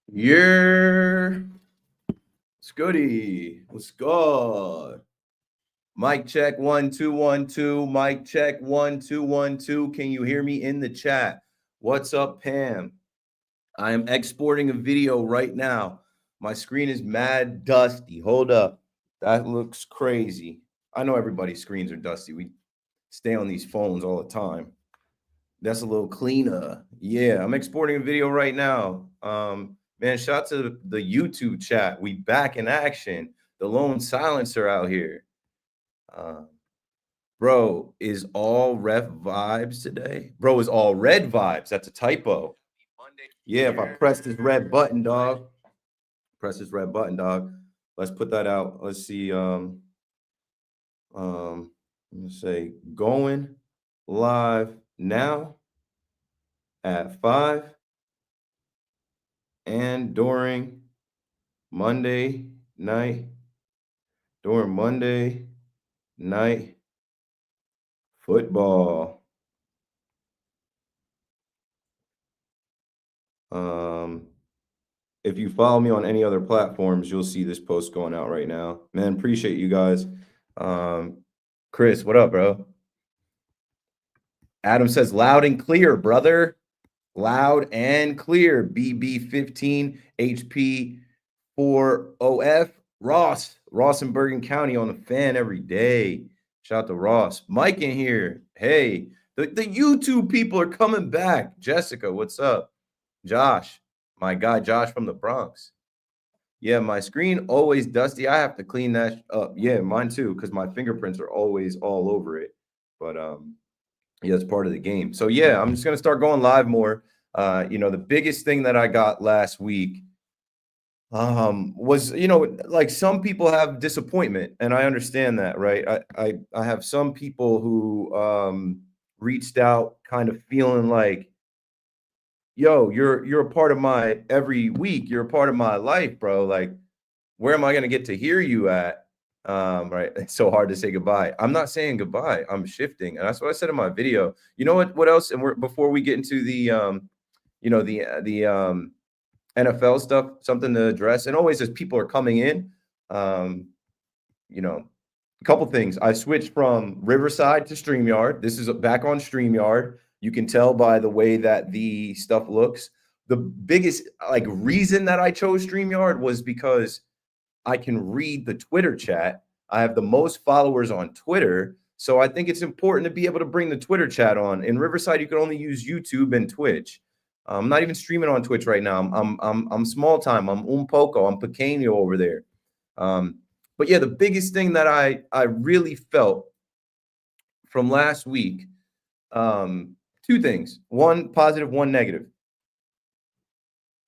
Yeah, it's goody. What's good? Mic check 1 2 1 2. Mic check 1 2 1 2. Can you hear me in the chat? What's up, Pam? I am exporting a video right now. My screen is mad dusty. Hold up. That looks crazy. I know everybody's screens are dusty. We stay on these phones all the time. That's a little cleaner. Yeah, I'm exporting a video right now. Man, shout out to the YouTube chat. We back in action. The lone silencer out here. Uh, bro, is all ref vibes today? Bro, is all red vibes. That's a typo. Yeah, if I press this red button, dog. Press this red button, dog. Let's put that out. Let's see. Let me say going live now at 5 and Monday night, during Monday night football. If you follow me on any other platforms, you'll see this post going out right now. Man, appreciate you guys. Chris, what up, bro? Adam says loud and clear, brother. Loud and clear. BB15 HP 4OF. Ross in Bergen County on the fan every day. Shout out to Ross. Mike in here. Hey, the YouTube people are coming back. Jessica, what's up? Josh, my guy Josh from the Bronx. Yeah, my screen always dusty. I have to clean that up. Yeah, mine too, because my fingerprints are always all over it. But yeah, it's part of the game. So yeah, I'm just gonna start going live more. The biggest thing that I got last week was like some people have disappointment, and I understand that, right? I have some people who reached out kind of feeling like, yo, you're a part of my every week, you're a part of my life, bro. Like, where am I gonna get to hear you at? Right. It's so hard to say goodbye. I'm not saying goodbye, I'm shifting. And that's what I said in my video. You know what else? And before we get into the NFL stuff, something to address. And always as people are coming in, a couple things. I switched from Riverside to StreamYard. This is back on StreamYard. You can tell by the way that the stuff looks. The biggest reason that I chose StreamYard was because I can read the Twitter chat. I have the most followers on Twitter. So I think it's important to be able to bring the Twitter chat on. In Riverside, you can only use YouTube and Twitch. I'm not even streaming on Twitch right now. I'm small time. I'm un poco. I'm pequeño over there. But yeah, the biggest thing that I really felt from last week, two things. One positive, one negative.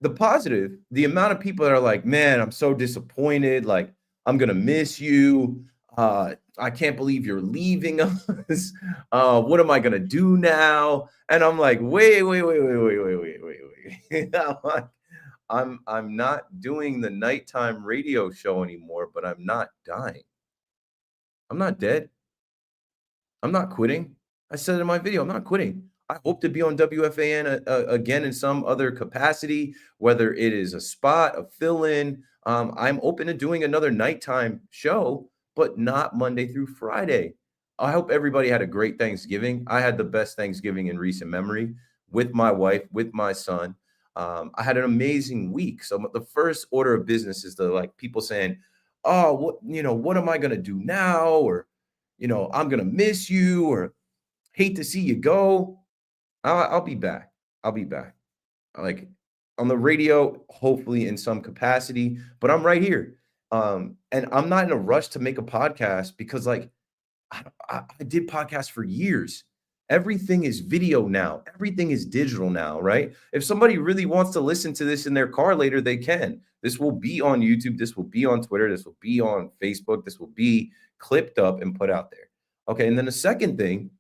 The positive, the amount of people that are like, man, I'm so disappointed. Like, I'm gonna miss you. I can't believe you're leaving us. What am I gonna do now? And I'm like, wait. I'm not doing the nighttime radio show anymore, but I'm not dying. I'm not dead. I'm not quitting. I said it in my video, I'm not quitting. I hope to be on WFAN again in some other capacity, whether it is a spot, a fill-in. I'm open to doing another nighttime show, but not Monday through Friday. I hope everybody had a great Thanksgiving. I had the best Thanksgiving in recent memory with my wife, with my son. I had an amazing week. So the first order of business is people saying, "Oh, what am I going to do now?" Or I'm gonna miss you or hate to see you go. I'll be back. I'll be back. Like on the radio, hopefully in some capacity, but I'm right here. And I'm not in a rush to make a podcast because I did podcasts for years. Everything is video now. Everything is digital now, right? If somebody really wants to listen to this in their car later, they can. This will be on YouTube. This will be on Twitter. This will be on Facebook. This will be clipped up and put out there. Okay. And then the second thing,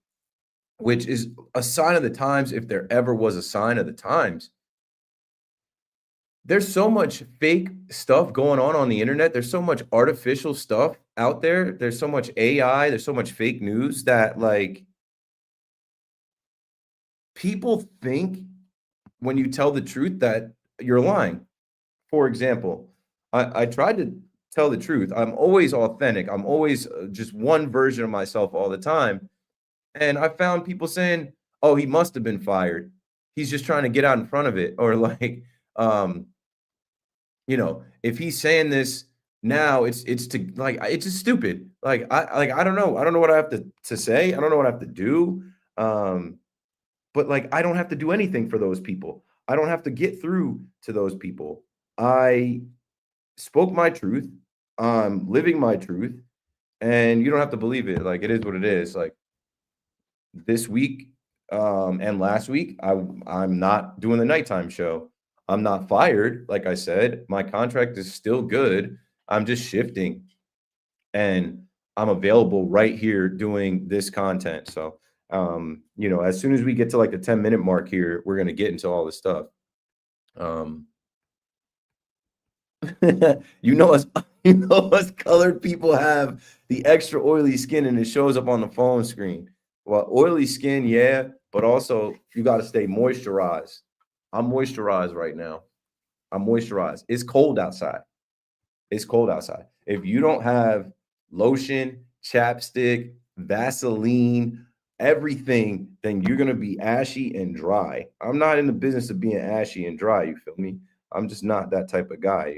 which is a sign of the times, if there ever was a sign of the times, there's so much fake stuff going on the internet. There's so much artificial stuff out there. There's so much AI. There's so much fake news that people think when you tell the truth that you're lying. for example, I tried to tell the truth. I'm always authentic. I'm always just one version of myself all the time. And I found people saying, "Oh, he must have been fired. He's just trying to get out in front of it," or like, um, if he's saying this now, it's to like it's just stupid. I don't know. I don't know what I have to say. I don't know what I have to do. Um, but like I don't have to do anything for those people. I don't have to get through to those people. I spoke my truth. I'm living my truth, and you don't have to believe it. Like it is what it is. Like this week and last week, I'm not doing the nighttime show. I'm not fired, like I said. My contract is still good. I'm just shifting, and I'm available right here doing this content. So, as soon as we get to like the 10-minute mark here, we're gonna get into all this stuff. Um, you know us, us colored people have the extra oily skin, and it shows up on the phone screen. Well, oily skin, yeah, but also you got to stay moisturized. I'm moisturized right now. I'm moisturized. It's cold outside. It's cold outside. If you don't have lotion, chapstick, Vaseline, everything, then you're gonna be ashy and dry. I'm not in the business of being ashy and dry. You feel me? I'm just not that type of guy,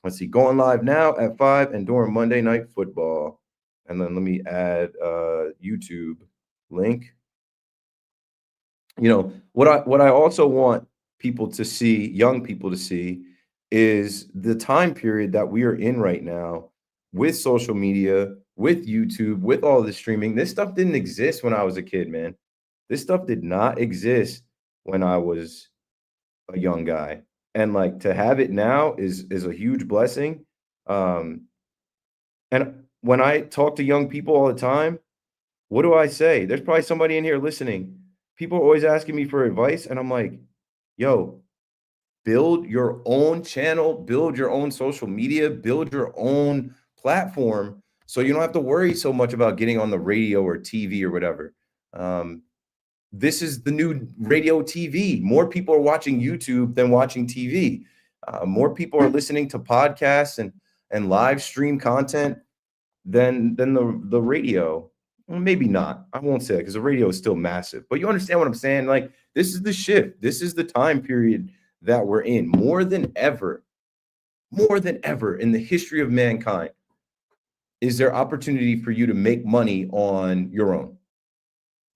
Let's see, going live now at 5 and during Monday Night Football. And then let me add YouTube link. What I also want people to see, young people to see, is the time period that we are in right now with social media, with YouTube, with all the streaming. This stuff didn't exist when I was a kid, man. This stuff did not exist when I was a young guy. And like to have it now is a huge blessing. And when I talk to young people all the time, what do I say? There's probably somebody in here listening. People are always asking me for advice, and I'm like, yo, build your own channel, build your own social media, build your own platform so you don't have to worry so much about getting on the radio or TV or whatever. This is the new radio TV. More people are watching YouTube than watching TV. More people are listening to podcasts and live stream content than the radio. Well, maybe not. I won't say that because the radio is still massive. But you understand what I'm saying? Like this is the shift. This is the time period that we're in more than ever in the history of mankind. Is there opportunity for you to make money on your own?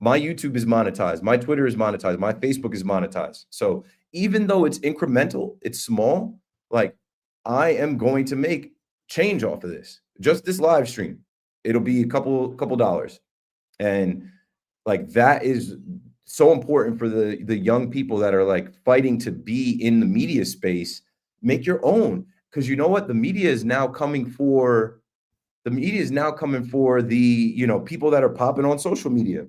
My YouTube is monetized. My Twitter is monetized. My Facebook is monetized. So even though it's incremental, it's small, like I am going to make change off of this. Just this live stream. It'll be a couple dollars. And like that is so important for the young people that are like fighting to be in the media space. Make your own. Because you know what? The media is now coming for the people that are popping on social media.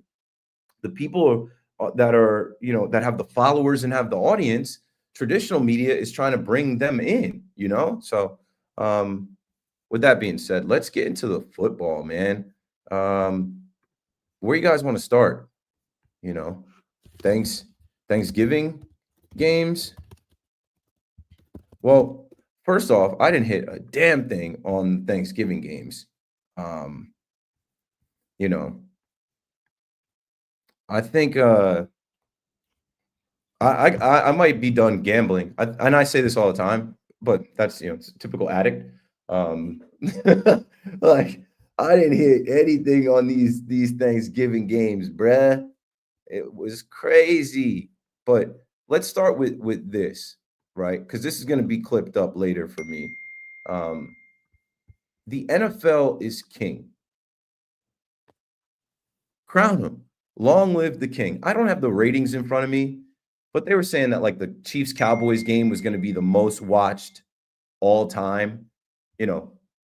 The people that are, that have the followers and have the audience. Traditional media is trying to bring them in, So with that being said, let's get into the football, man. Where you guys want to start? Thanksgiving games. Well, first off, I didn't hit a damn thing on Thanksgiving games. You know, I think I might be done gambling. And I say this all the time, but that's it's a typical addict. Like I didn't hit anything on these Thanksgiving games, bruh. It was crazy. But let's start with this, right? Because this is going to be clipped up later for me. The NFL is king. Crown him. Long live the king. I don't have the ratings in front of me, but they were saying that like the Chiefs Cowboys game was going to be the most watched all time,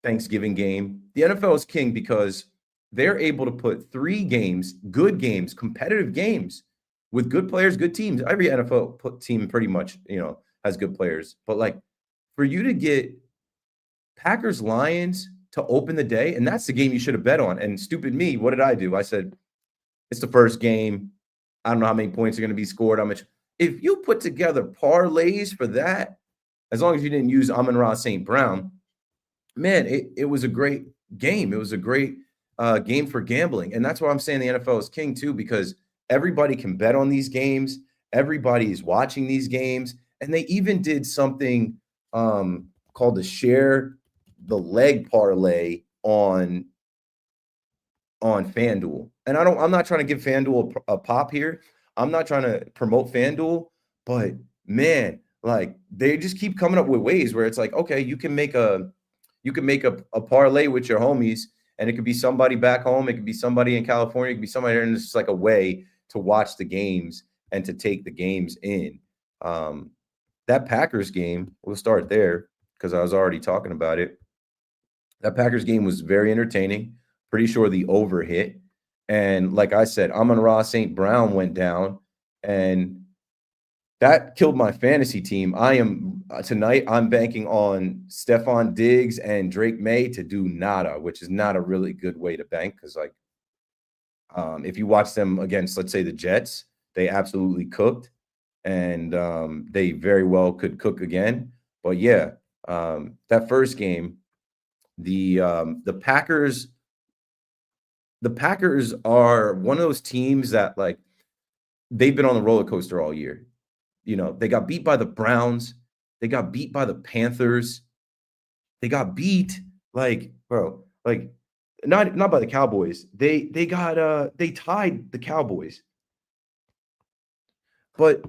Thanksgiving game. The NFL is king because they're able to put 3 games, good games, competitive games with good players, good teams. Every NFL team pretty much, has good players. But like for you to get Packers Lions to open the day, and that's the game you should have bet on. And stupid me, what did I do? I said, it's the first game. I don't know how many points are going to be scored. How much? If you put together parlays for that, as long as you didn't use Amon-Ra St. Brown, man, it was a great game. It was a great game for gambling. And that's why I'm saying the NFL is king too, because everybody can bet on these games. Everybody is watching these games. And they even did something called the share the leg parlay on FanDuel. And I'm not trying to give FanDuel a pop here. I'm not trying to promote FanDuel, but man, like they just keep coming up with ways where it's like, okay, you can make a parlay with your homies, and it could be somebody back home, it could be somebody in California, it could be somebody there, and it's just like a way to watch the games and to take the games in. That Packers game, we'll start there because I was already talking about it. That Packers game was very entertaining. Pretty sure the over hit. And like I said, Amon-Ra St. Brown went down, and that killed my fantasy team. I am tonight, I'm banking on Stephon Diggs and Drake May to do nada, which is not a really good way to bank because, like, if you watch them against, let's say, the Jets, they absolutely cooked, and they very well could cook again. But yeah, that first game, the Packers are one of those teams that, like, they've been on the roller coaster all year. You know, they got beat by the Browns, they got beat by the Panthers, they got beat like, bro, like not by the Cowboys. They tied the Cowboys. But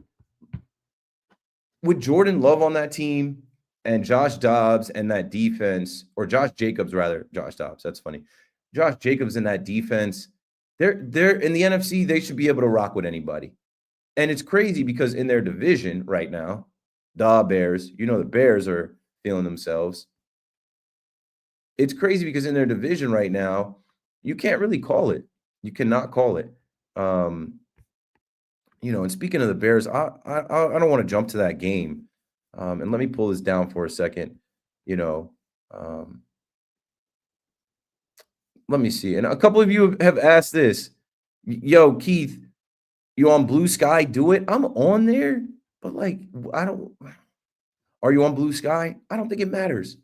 with Jordan Love on that team and Josh Dobbs and that defense, or Josh Jacobs rather, Josh Dobbs, that's funny. Josh Jacobs in that defense, they're in the NFC, they should be able to rock with anybody. And it's crazy because in their division right now, the Bears, the Bears are feeling themselves. It's crazy because in their division right now, you can't really call it. You cannot call it. And speaking of the Bears, I don't want to jump to that game. And let me pull this down for a second. Let me see. And a couple of you have asked this. Yo, Keith, you on Blue Sky? Do it. I'm on there, but like, are you on Blue Sky? I don't think it matters.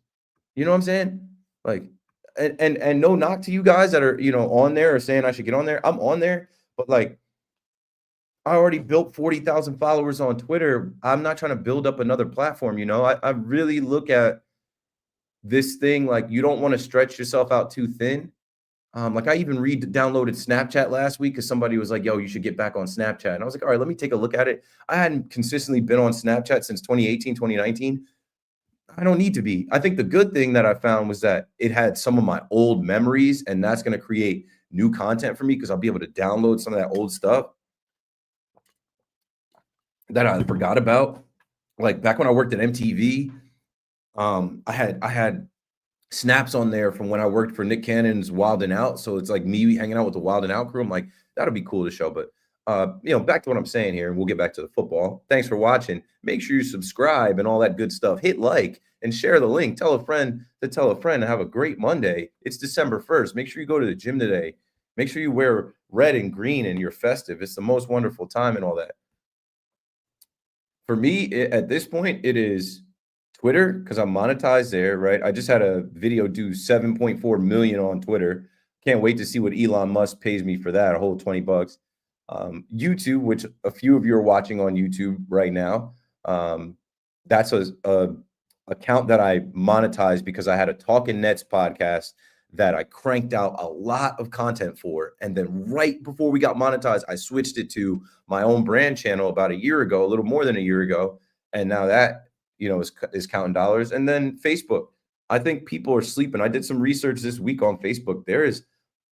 You know what I'm saying? Like, and no knock to you guys that are, on there or saying I should get on there. I'm on there, but like, I already built 40,000 followers on Twitter. I'm not trying to build up another platform. I really look at this thing like you don't want to stretch yourself out too thin. Like I even downloaded Snapchat last week because somebody was like, yo, you should get back on Snapchat. And I was like, all right, let me take a look at it. I hadn't consistently been on Snapchat since 2018, 2019. I don't need to be. I think the good thing that I found was that it had some of my old memories, and that's going to create new content for me because I'll be able to download some of that old stuff that I forgot about. Like back when I worked at MTV, I had snaps on there from when I worked for Nick Cannon's Wild 'N Out. So it's like me hanging out with the Wild 'N Out crew. I'm like, that'll be cool to show. But back to what I'm saying here, and we'll get back to the football. Thanks for watching. Make sure you subscribe and all that good stuff. Hit like and share the link. Tell a friend to tell a friend, and have a great Monday. It's December 1st. Make sure you go to the gym today. Make sure you wear red and green and you're festive. It's the most wonderful time and all that. For me, at this point, it is Twitter because I'm monetized there, right? I just had a video do 7.4 million on Twitter. Can't wait to see what Elon Musk pays me for that, a whole $20. YouTube, which a few of you are watching on YouTube right now. That's a account that I monetized because I had a Talking Nets podcast that I cranked out a lot of content for. And then right before we got monetized, I switched it to my own brand channel about a year ago, a little more than a year ago. And now that, is counting dollars. And then Facebook. I think people are sleeping. I did some research this week on Facebook. There is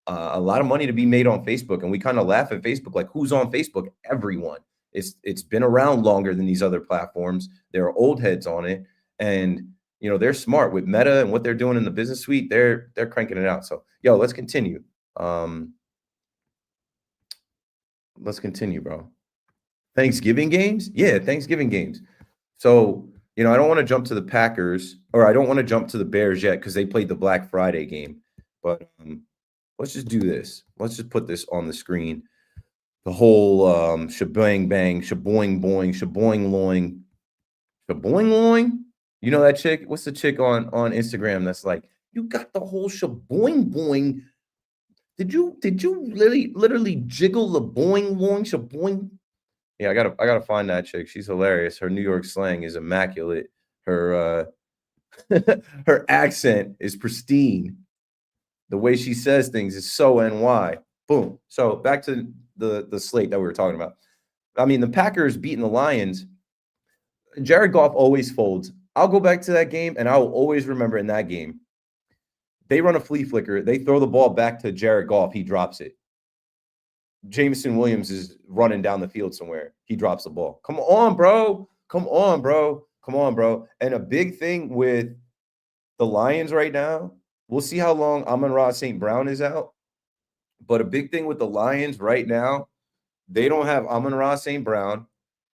a lot of money to be made on Facebook. And we kind of laugh at Facebook, like who's on Facebook? Everyone. It's been around longer than these other platforms. There are old heads on it. And they're smart with Meta and what they're doing in the business suite. They're cranking it out. So, let's continue. Let's continue, bro. Thanksgiving games? Yeah, Thanksgiving games. So, I don't want to jump to the Packers, or I don't want to jump to the Bears yet because they played the Black Friday game. But let's just do this. Let's just put this on the screen. The whole shebang bang, shaboing boing, shaboing loing. Shaboing loing? You know that chick? What's the chick on Instagram that's like, "You got the whole shaboing boing. Did you literally jiggle the boing boing shaboing?" Yeah, I gotta find that chick. She's hilarious. Her New York slang is immaculate. Her her accent is pristine. The way she says things is so NY. Boom. So back to the slate that we were talking about. I mean, the Packers beating the Lions. Jared Goff always folds. I'll go back to that game, and I will always remember in that game, they run a flea flicker. They throw the ball back to Jared Goff. He drops it. Jameson Williams is running down the field somewhere. He drops the ball. Come on, bro. Come on, bro. Come on, bro. And a big thing with the Lions right now, we'll see how long Amon-Ra St. Brown is out. But a big thing with the Lions right now, they don't have Amon-Ra St. Brown.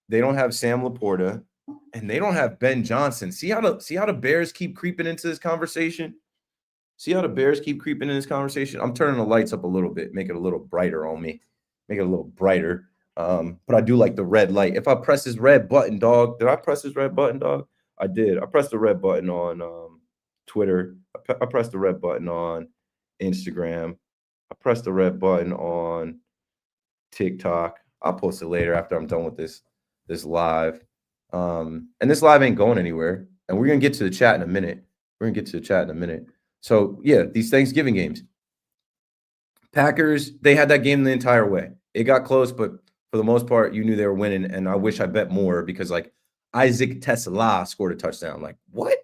They don't have Sam Laporta. And they don't have Ben Johnson. See how the Bears keep creeping into this conversation? See how the Bears keep creeping in this conversation? I'm turning the lights up a little bit, make it a little brighter on me. Make it a little brighter. But I do like the red light. If I press this red button, dog, did I press this red button, dog? I did. I pressed the red button on Twitter. I pressed the red button on Instagram. I pressed the red button on TikTok. I'll post it later after I'm done with this live. And this live ain't going anywhere. And we're gonna get to the chat in a minute. So yeah, these Thanksgiving games. Packers, they had that game the entire way. It got close, but for the most part, you knew they were winning. And I wish I bet more because like Isaac Tesla scored a touchdown. Like, what?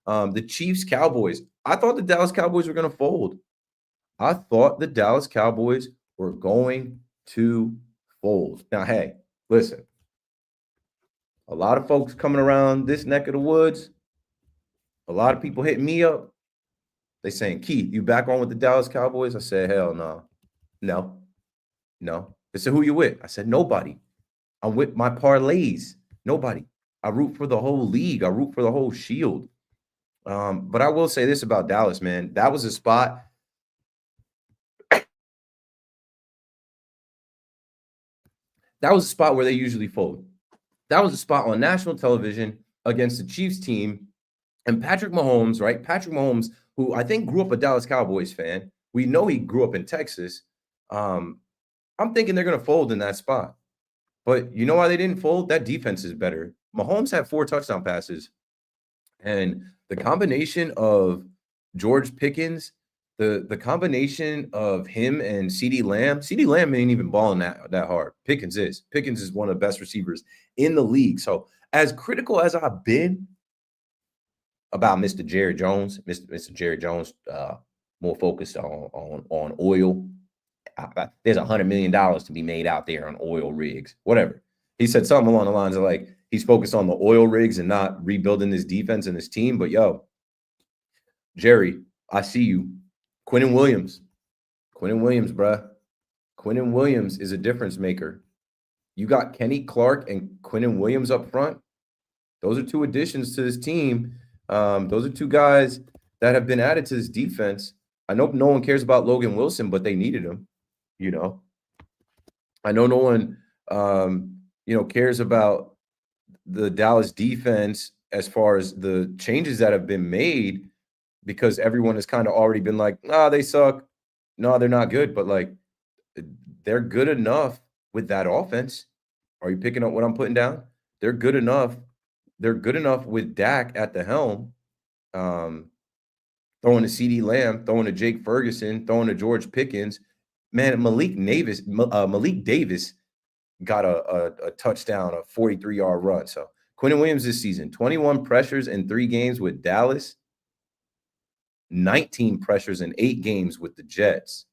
The Chiefs, Cowboys. I thought the Dallas Cowboys were going to fold. I thought the Dallas Cowboys were going to fold. Now, hey, listen. A lot of folks coming around this neck of the woods. A lot of people hitting me up. They saying, Keith, you back on with the Dallas Cowboys? I said, hell no. No. They said, who you with? I said, nobody. I'm with my parlays. Nobody. I root for the whole league. I root for the whole shield. But I will say this about Dallas, man. That was a spot. That was a spot where they usually fold. That was a spot on national television against the Chiefs team. And Patrick Mahomes, right? Patrick Mahomes, who I think grew up a Dallas Cowboys fan. We know he grew up in Texas. I'm thinking they're going to fold in that spot. But you know why they didn't fold? That defense is better. Mahomes had 4 touchdown passes. And the combination of George Pickens, the combination of him and CeeDee Lamb ain't even balling that hard. Pickens is one of the best receivers in the league. So as critical as I've been about Mr. Jerry Jones, more focused on oil. There's $100 million to be made out there on oil rigs, whatever. He said something along the lines of like, he's focused on the oil rigs and not rebuilding this defense and this team. But yo, Jerry, I see you. Quinnen Williams, bruh. Quinnen Williams is a difference maker. You got Kenny Clark and Quinnen Williams up front. Those are 2 additions to this team. Those are 2 guys that have been added to this defense. I know no one cares about Logan Wilson, but they needed him. You know, I know no one, cares about the Dallas defense as far as the changes that have been made because everyone has kind of already been like, they suck. No, they're not good. But like, they're good enough with that offense. Are you picking up what I'm putting down? They're good enough. They're good enough with Dak at the helm. Throwing to CeeDee Lamb, throwing to Jake Ferguson, throwing to George Pickens. Man, Malik Davis got a touchdown, a 43-yard run. So Quinnen Williams this season, 21 pressures in 3 games with Dallas, 19 pressures in 8 games with the Jets.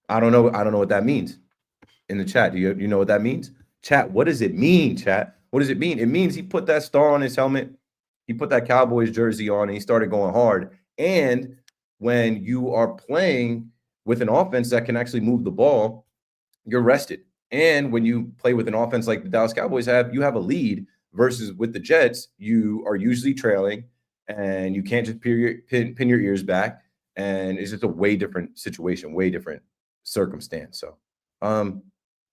I don't know what that means. In the chat, do you know what that means? Chat, what does it mean, chat? What does it mean? It means he put that star on his helmet. He put that Cowboys jersey on and he started going hard. And when you are playing with an offense that can actually move the ball, you're rested. And when you play with an offense like the Dallas Cowboys have, you have a lead versus with the Jets, you are usually trailing and you can't just pin your ears back. And it's just a way different situation, way different circumstance. So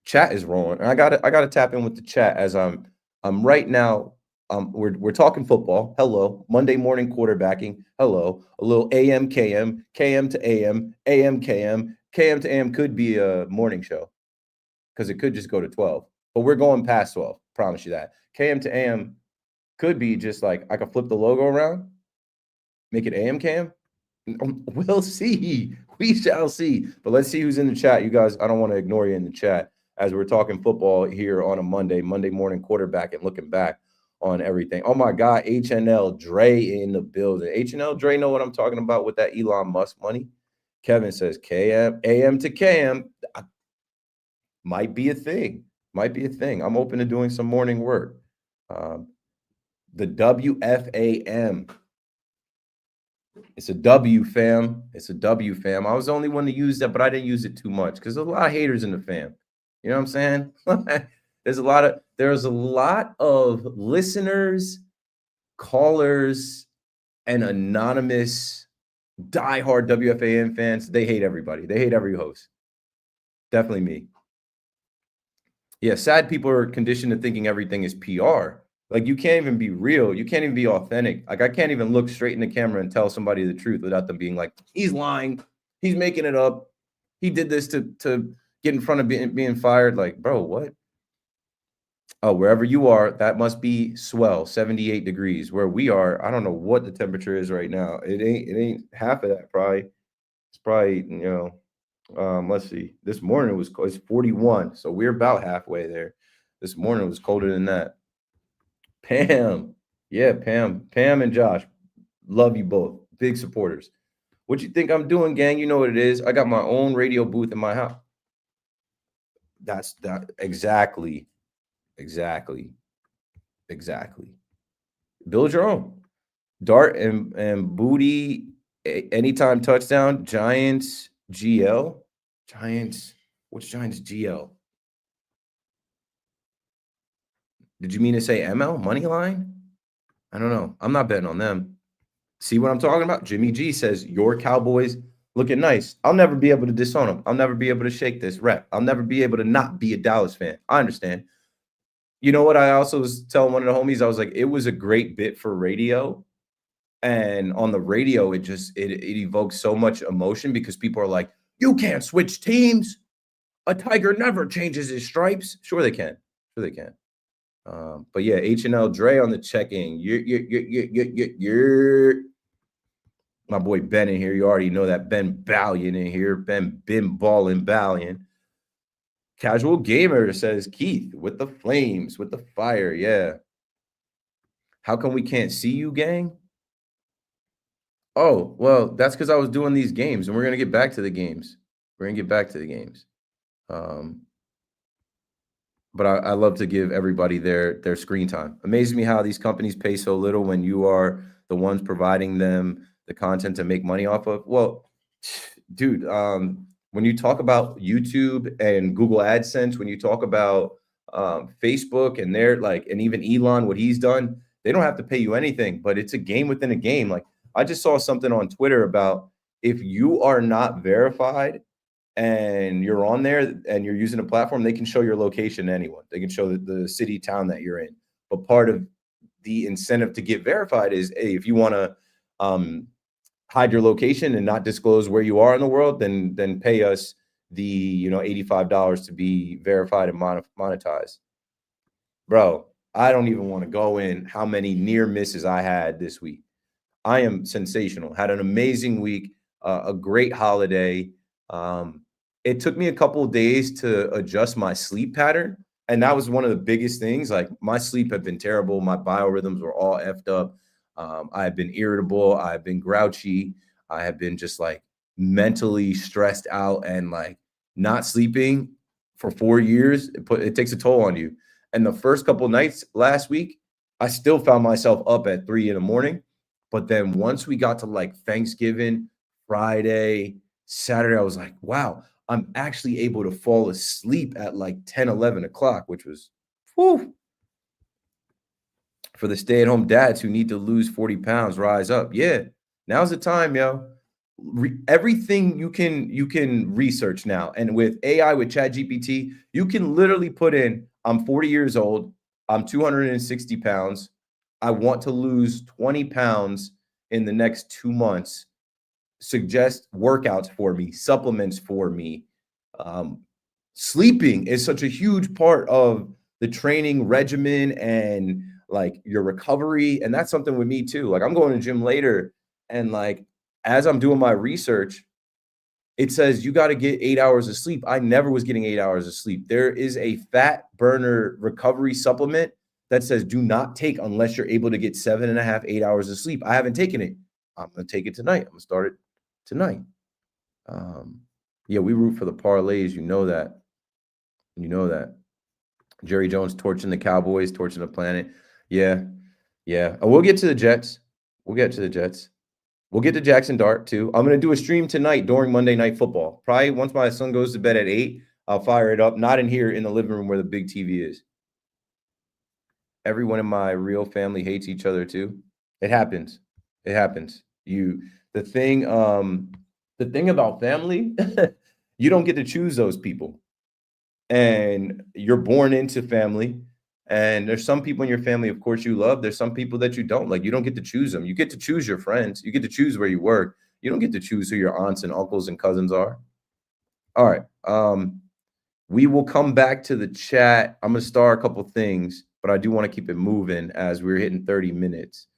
Chat is rolling. And I gotta tap in with the chat as I'm right now. We're talking football. Hello. Monday morning quarterbacking. Hello. A little AM KM, KM to AM, AM KM, KM to AM could be a morning show because it could just go to 12. But we're going past 12. Promise you that. KM to AM could be just like I could flip the logo around, make it AM KM. We'll see. We shall see. But let's see who's in the chat. You guys, I don't want to ignore you in the chat as we're talking football here on a Monday morning quarterback and looking back on everything. Oh my God, HNL Dre in the building. HNL Dre know what I'm talking about with that Elon Musk money. Kevin says KM, AM to KM. Might be a thing. Might be a thing. I'm open to doing some morning work. The WFAM. It's a W, fam. It's a W, fam. I was the only one to use that, but I didn't use it too much because there's a lot of haters in the fam. You know what I'm saying? there's a lot of listeners, callers, and anonymous diehard WFAN fans. They hate everybody. They hate every host. Definitely me. Yeah, sad people are conditioned to thinking everything is PR. Like, you can't even be real. You can't even be authentic. Like, I can't even look straight in the camera and tell somebody the truth without them being like, he's lying. He's making it up. He did this to get in front of being fired. Like, bro, what? Oh, wherever you are, that must be swell, 78 degrees. Where we are, I don't know what the temperature is right now. It ain't half of that, probably. It's probably, let's see. This morning it's 41. So we're about halfway there. This morning it was colder than that. Pam. Yeah, Pam and Josh. Love you both. Big supporters. What you think I'm doing, gang? You know what it is. I got my own radio booth in my house. That's that. Exactly. Build your own. Dart and booty. Anytime touchdown. Giants GL. Giants. What's Giants GL? Did you mean to say ML? Money line? I don't know. I'm not betting on them. See what I'm talking about? Jimmy G says, your Cowboys looking nice. I'll never be able to disown them. I'll never be able to shake this rep. I'll never be able to not be a Dallas fan. I understand. You know what? I also was telling one of the homies, I was like, it was a great bit for radio. And on the radio, it evokes so much emotion because people are like, you can't switch teams. A tiger never changes his stripes. Sure they can. But yeah, HNL Dre on the check-in. You're my boy Ben in here. You already know that. Ben Ballion in here. Ben Ballin Ballion. Casual Gamer says, Keith, with the flames, with the fire. Yeah. How come we can't see you, gang? Oh, well, that's because I was doing these games, and we're going to get back to the games. But I love to give everybody their screen time. Amazes me how these companies pay so little when you are the ones providing them the content to make money off of. Well, dude, when you talk about YouTube and Google AdSense, when you talk about Facebook and they're like, and even Elon, what he's done, they don't have to pay you anything, but it's a game within a game. Like, I just saw something on Twitter about if you are not verified and you're on there and you're using a platform, they can show your location to anyone. They can show the city, town that you're in. But part of the incentive to get verified is, hey, if you want to hide your location and not disclose where you are in the world, then pay us the $85 to be verified and monetized. Bro, I don't even want to go in how many near misses I had this week. I am sensational. Had an amazing week, a great holiday. It took me a couple of days to adjust my sleep pattern. And that was one of the biggest things. Like, my sleep had been terrible. My biorhythms were all effed up. I have been irritable. I've been grouchy. I have been just like mentally stressed out, and like not sleeping for 4 years. It takes a toll on you. And the first couple of nights last week, I still found myself up at 3 a.m. But then once we got to like Thanksgiving, Friday, Saturday, I was like, wow, I'm actually able to fall asleep at like 10, 11 o'clock, which was, whew. For the stay-at-home dads who need to lose 40 pounds, rise up. Yeah, now's the time, yo. everything you can research now, and with AI, with ChatGPT, you can literally put in, I'm 40 years old, I'm 260 pounds, I want to lose 20 pounds in the next 2 months, suggest workouts for me, supplements for me. um, Sleeping is such a huge part of the training regimen and like your recovery, and that's something with me too. Like, I'm going to gym later, and like, as I'm doing my research, it says you got to get 8 hours of sleep. I never was getting 8 hours of sleep. There is a fat burner recovery supplement that says do not take unless you're able to get 7.5, 8 hours of sleep. I haven't taken it. I'm gonna take it tonight. I'm gonna start it tonight. Um, yeah, we root for the parlays. You know that. You know that. Jerry Jones torching the Cowboys, torching the planet. Yeah, yeah. We'll get to the Jets. We'll get to the Jets. We'll get to Jackson Dart too. I'm gonna do a stream tonight during Monday Night Football. Probably once my son goes to bed at 8, I'll fire it up. Not in here in the living room where the big TV is. Everyone in my real family hates each other too. It happens. It happens. The thing about family, you don't get to choose those people. And you're born into family. And there's some people in your family, of course, you love. There's some people that you don't like. You don't get to choose them. You get to choose your friends. You get to choose where you work. You don't get to choose who your aunts and uncles and cousins are. All right. We will come back to the chat. I'm gonna start a couple things, but I do want to keep it moving as we're hitting 30 minutes.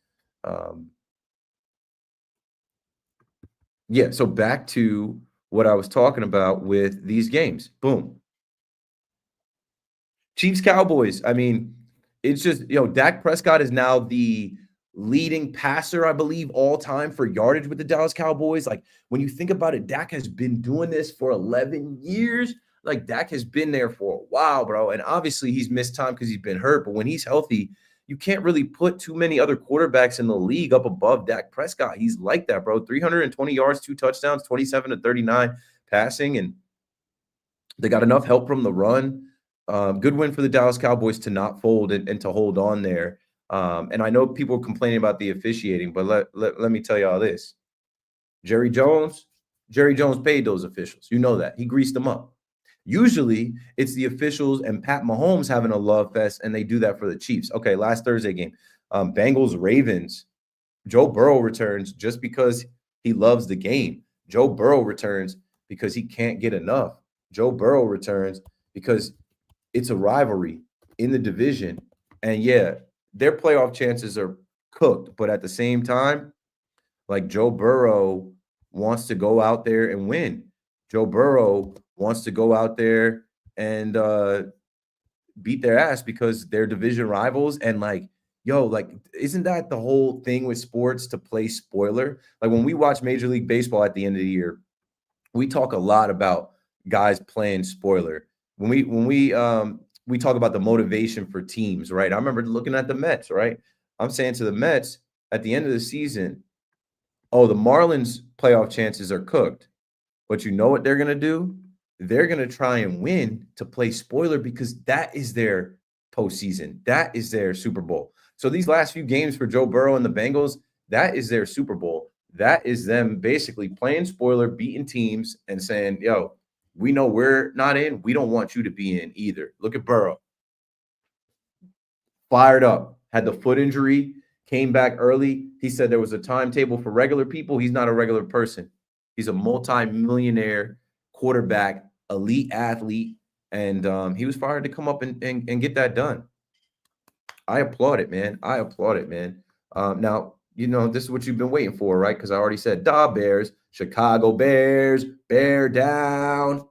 Yeah, so back to what I was talking about with these games. Boom. Chiefs Cowboys. I mean, it's just, Dak Prescott is now the leading passer, I believe, all time for yardage with the Dallas Cowboys. Like, when you think about it, Dak has been doing this for 11 years. Like, Dak has been there for a while, bro. And obviously he's missed time because he's been hurt. But when he's healthy, you can't really put too many other quarterbacks in the league up above Dak Prescott. He's like that, bro. 320 yards, 2 touchdowns, 27 to 39 passing. And they got enough help from the run. Good win for the Dallas Cowboys to not fold and to hold on there. And I know people are complaining about the officiating, but let me tell you all this. Jerry Jones paid those officials. You know that. He greased them up. Usually, it's the officials and Pat Mahomes having a love fest, and they do that for the Chiefs. Okay, last Thursday game, Bengals-Ravens. Joe Burrow returns just because he loves the game. Joe Burrow returns because he can't get enough. Joe Burrow returns because it's a rivalry in the division. And yeah, their playoff chances are cooked. But at the same time, like, Joe Burrow wants to go out there and win. Joe Burrow wants to go out there and beat their ass because they're division rivals. And like, isn't that the whole thing with sports, to play spoiler? Like, when we watch Major League Baseball at the end of the year, we talk a lot about guys playing spoiler. When we talk about the motivation for teams, right? I remember looking at the Mets, right? I'm saying to the Mets at the end of the season, oh, the Marlins playoff chances are cooked. But you know what they're going to do? They're going to try and win to play spoiler because that is their postseason. That is their Super Bowl. So these last few games for Joe Burrow and the Bengals, that is their Super Bowl. That is them basically playing spoiler, beating teams and saying, yo, we know we're not in. We don't want you to be in either. Look at Burrow. Fired up. Had the foot injury, came back early. He said there was a timetable for regular people. He's not a regular person. He's a multi-millionaire quarterback, elite athlete, and he was fired to come up and get that done. I applaud it, man. I applaud it, man. Now, this is what you've been waiting for, right? Because I already said, da Bears, Chicago Bears, bear down.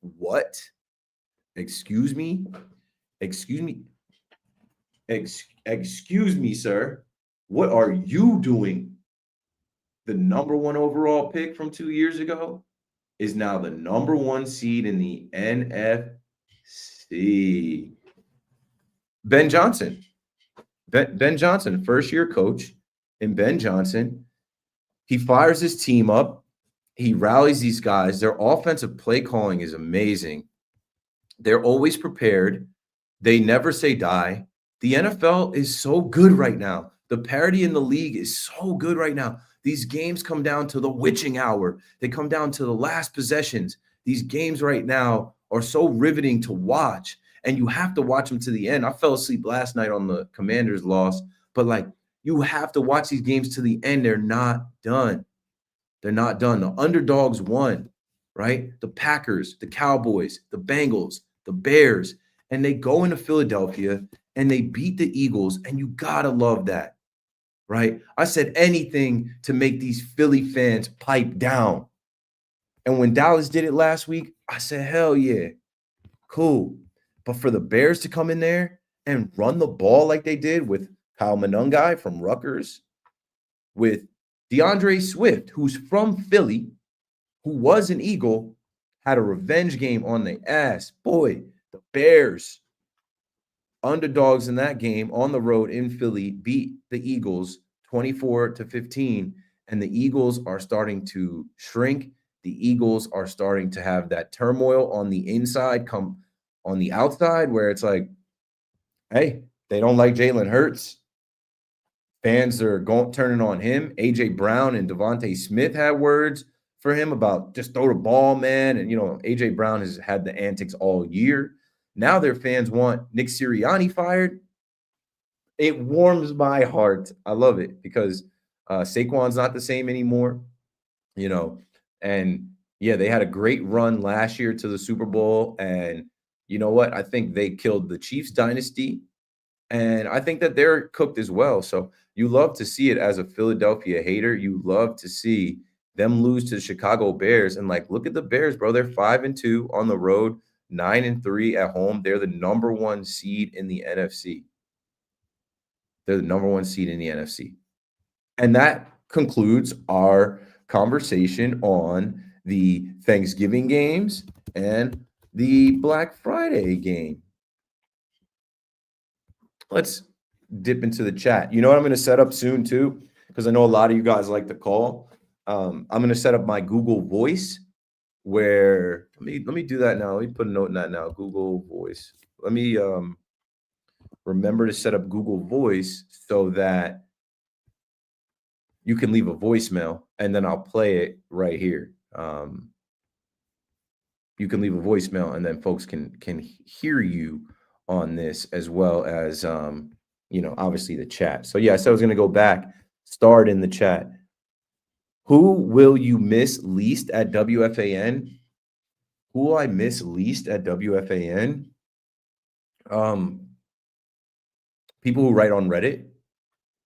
What? Excuse me? Excuse me? Excuse me, sir. What are you doing? The number 1 overall pick from 2 years ago is now the number 1 seed in the NFC. Ben Johnson. Ben Johnson, first-year coach, and Ben Johnson, he fires his team up. He rallies these guys. Their offensive play calling is amazing. They're always prepared. They never say die. The NFL is so good right now. The parity in the league is so good right now. These games come down to the witching hour. They come down to the last possessions. These games right now are so riveting to watch, and you have to watch them to the end. I fell asleep last night on the Commanders loss, but like you have to watch these games to the end. They're not done. They're not done. The underdogs won, right? The Packers, the Cowboys, the Bengals, the Bears, and they go into Philadelphia and they beat the Eagles, and you gotta love that, right? I said anything to make these Philly fans pipe down. And when Dallas did it last week, I said, hell yeah, cool. But for the Bears to come in there and run the ball like they did with Kyle Monangai from Rutgers, with DeAndre Swift, who's from Philly, who was an Eagle, had a revenge game on the ass. Boy, the Bears, underdogs in that game on the road in Philly, beat the Eagles 24-15. And the Eagles are starting to shrink. The Eagles are starting to have that turmoil on the inside come on the outside where it's like, hey, they don't like Jalen Hurts. Fans are turning on him. A.J. Brown and Devontae Smith had words for him about just throw the ball, man. And, A.J. Brown has had the antics all year. Now their fans want Nick Sirianni fired. It warms my heart. I love it because Saquon's not the same anymore, and yeah, they had a great run last year to the Super Bowl. And you know what? I think they killed the Chiefs dynasty. And I think that they're cooked as well. So you love to see it as a Philadelphia hater. You love to see them lose to the Chicago Bears. And look at the Bears, bro. They're 5-2 on the road, 9-3 at home. They're the number one seed in the NFC. They're the number one seed in the NFC. And that concludes our conversation on the Thanksgiving games and the Black Friday game. Let's dip into the chat. You know what I'm going to set up soon too? Because I know a lot of you guys like to call. I'm going to set up my Google Voice where let me do that now. Let me put a note in that now. Google Voice. Let me remember to set up Google Voice so that you can leave a voicemail and then I'll play it right here. You can leave a voicemail and then folks can hear you on this as well as obviously the chat. So yeah, so I was going to go back, start in the chat. Who will you miss least at WFAN? Who will I miss least at WFAN? People who write on Reddit.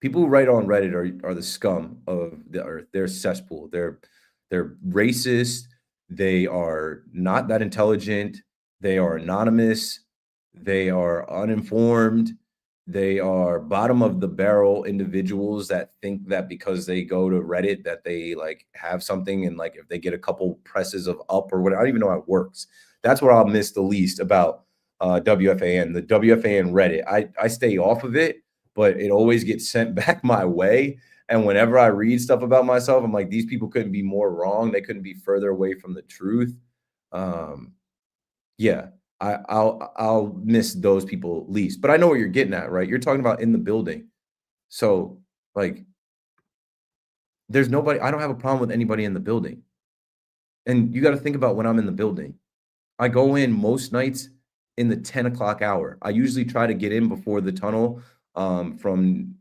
People who write on Reddit are the scum of the earth. They're cesspool. They're racist. They are not that intelligent. They are anonymous. They are uninformed. They are bottom of the barrel individuals that think that because they go to Reddit that they have something, and if they get a couple presses of up or whatever, I don't even know how it works. That's what I'll miss the least about WFAN, the WFAN Reddit. I stay off of it, but it always gets sent back my way. And whenever I read stuff about myself, I'm like, these people couldn't be more wrong. They couldn't be further away from the truth. Yeah. I'll miss those people least, but I know what you're getting at, right? You're talking about in the building. So there's nobody, I don't have a problem with anybody in the building. And you got to think about when I'm in the building. I go in most nights in the 10 o'clock hour. I usually try to get in before the tunnel from,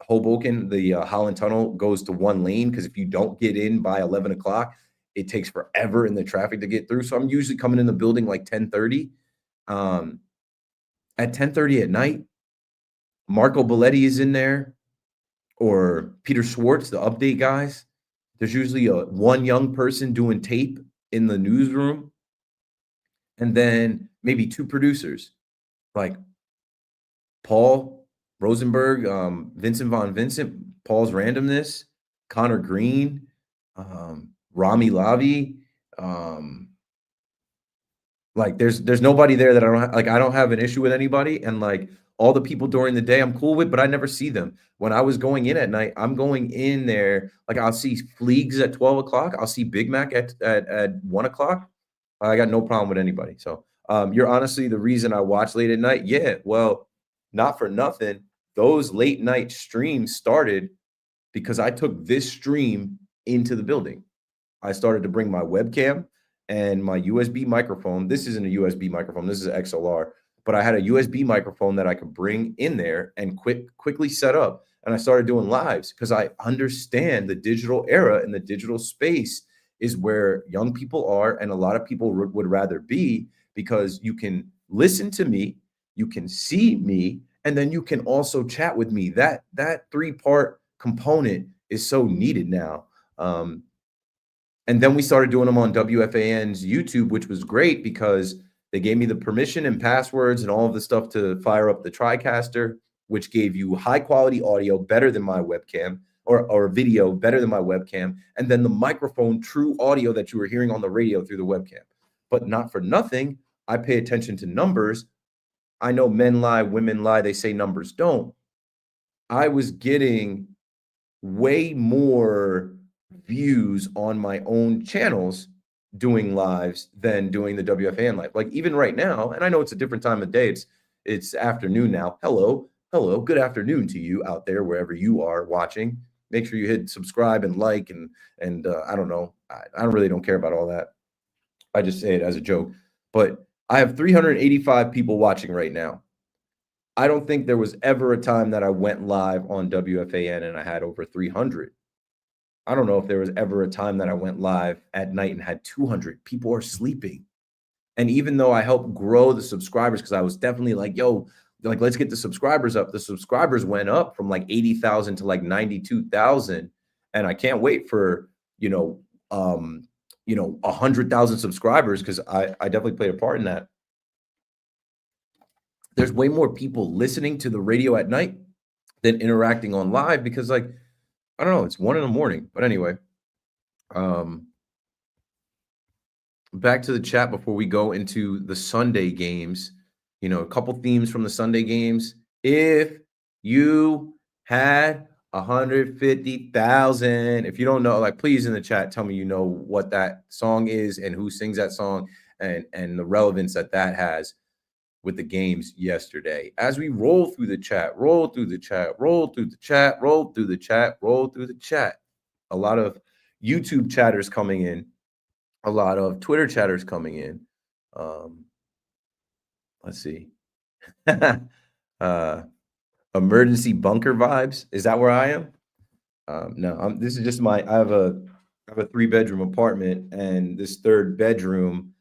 Hoboken, the Holland Tunnel goes to one lane. Because if you don't get in by 11 o'clock, it takes forever in the traffic to get through. So I'm usually coming in the building 10:30. At 10:30 at night, Marco Belletti is in there, or Peter Schwartz, the update guys. There's usually one young person doing tape in the newsroom, and then maybe two producers, like Paul Rosenberg, Vincent Von Vincent, Paul's Randomness, Connor Green, Rami Lavi. There's nobody there that I don't I don't have an issue with anybody, and all the people during the day I'm cool with, but I never see them. When I was going in at night, I'm going in there, I'll see Fleegs at 12 o'clock. I'll see Big Mac at 1 o'clock. I got no problem with anybody. So you're honestly the reason I watch late at night. Yeah, well, not for nothing. Those late night streams started because I took this stream into the building. I started to bring my webcam and my USB microphone. This isn't a USB microphone, this is an XLR, but I had a USB microphone that I could bring in there and quickly set up. And I started doing lives because I understand the digital era and the digital space is where young people are, and a lot of people would rather be, because you can listen to me, you can see me, and then you can also chat with me. That three-part component is so needed now. And then we started doing them on WFAN's YouTube, which was great because they gave me the permission and passwords and all of the stuff to fire up the TriCaster, which gave you high quality audio better than my webcam, or video better than my webcam, and then the microphone true audio that you were hearing on the radio through the webcam. But not for nothing, I pay attention to numbers. I know men lie, women lie, they say numbers don't. I was getting way more views on my own channels doing lives than doing the WFAN live. Like even right now, and I know it's a different time of day. It's afternoon now. Hello, good afternoon to you out there wherever you are watching. Make sure you hit subscribe and like, and I don't know. I really don't care about all that. I just say it as a joke. But I have 385 people watching right now. I don't think there was ever a time that I went live on WFAN and I had over 300. I don't know if there was ever a time that I went live at night and had 200. People are sleeping. And even though I helped grow the subscribers, because I was definitely like, yo, like, let's get the subscribers up. The subscribers went up from like 80,000 to like 92,000. And I can't wait for, 100,000 subscribers, because I definitely played a part in that. There's way more people listening to the radio at night than interacting on live, because like, I don't know, it's 1 a.m. But anyway, back to the chat before we go into the Sunday games. A couple themes from the Sunday games. If you had 150,000, if you don't know, like, please in the chat tell me you know what that song is and who sings that song, and the relevance that has with the games yesterday. As we roll through the chat, roll through the chat, roll through the chat, roll through the chat, roll through the chat. A lot of YouTube chatters coming in, a lot of Twitter chatters coming in. Let's see. Emergency bunker vibes. Is that where I am? No, this is just I have a 3-bedroom apartment, and this 3rd bedroom.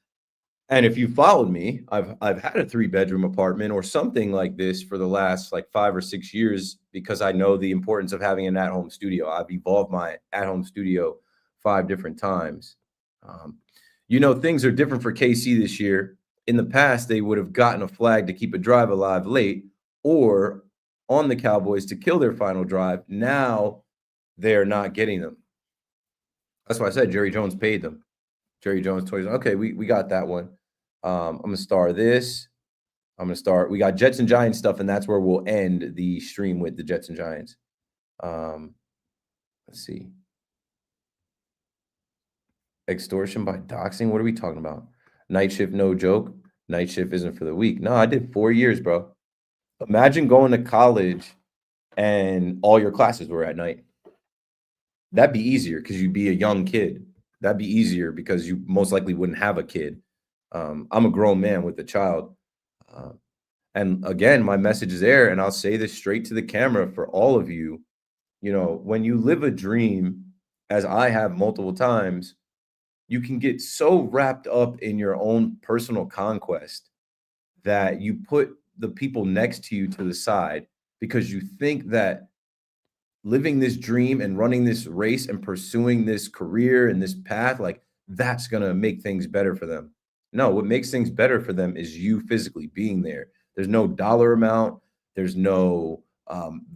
And if you followed me, I've had a 3-bedroom apartment or something like this for the last like 5 or 6 years, because I know the importance of having an at-home studio. I've evolved my at-home studio 5 different times. Things are different for KC this year. In the past, they would have gotten a flag to keep a drive alive late, or on the Cowboys to kill their final drive. Now they're not getting them. That's why I said Jerry Jones paid them. Jerry Jones toys. Okay, we got that one. I'm gonna star this. We got Jets and Giants stuff, and that's where we'll end the stream with the Jets and Giants. Let's see. Extortion by doxing. What are we talking about? Night shift, no joke. Night shift isn't for the weak. No, I did 4 years, bro. Imagine going to college and all your classes were at night. That'd be easier because you'd be a young kid. That'd be easier because you most likely wouldn't have a kid. I'm a grown man with a child. And again, my message is there, and I'll say this straight to the camera for all of you. When you live a dream, as I have multiple times, you can get so wrapped up in your own personal conquest that you put the people next to you to the side, because you think that living this dream and running this race and pursuing this career and this path, like, that's going to make things better for them. No, what makes things better for them is you physically being there. There's no dollar amount. There's no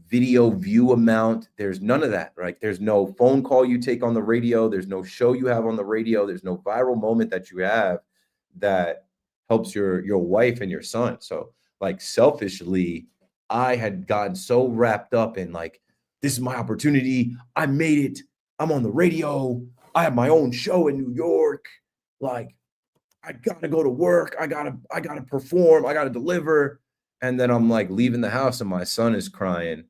video view amount. There's none of that, right? There's no phone call you take on the radio. There's no show you have on the radio. There's no viral moment that you have that helps your wife and your son. So, like, selfishly, I had gotten so wrapped up in, like, this is my opportunity. I made it. I'm on the radio. I have my own show in New York. Like, I gotta go to work. I gotta perform. I gotta deliver. And then I'm like leaving the house and my son is crying.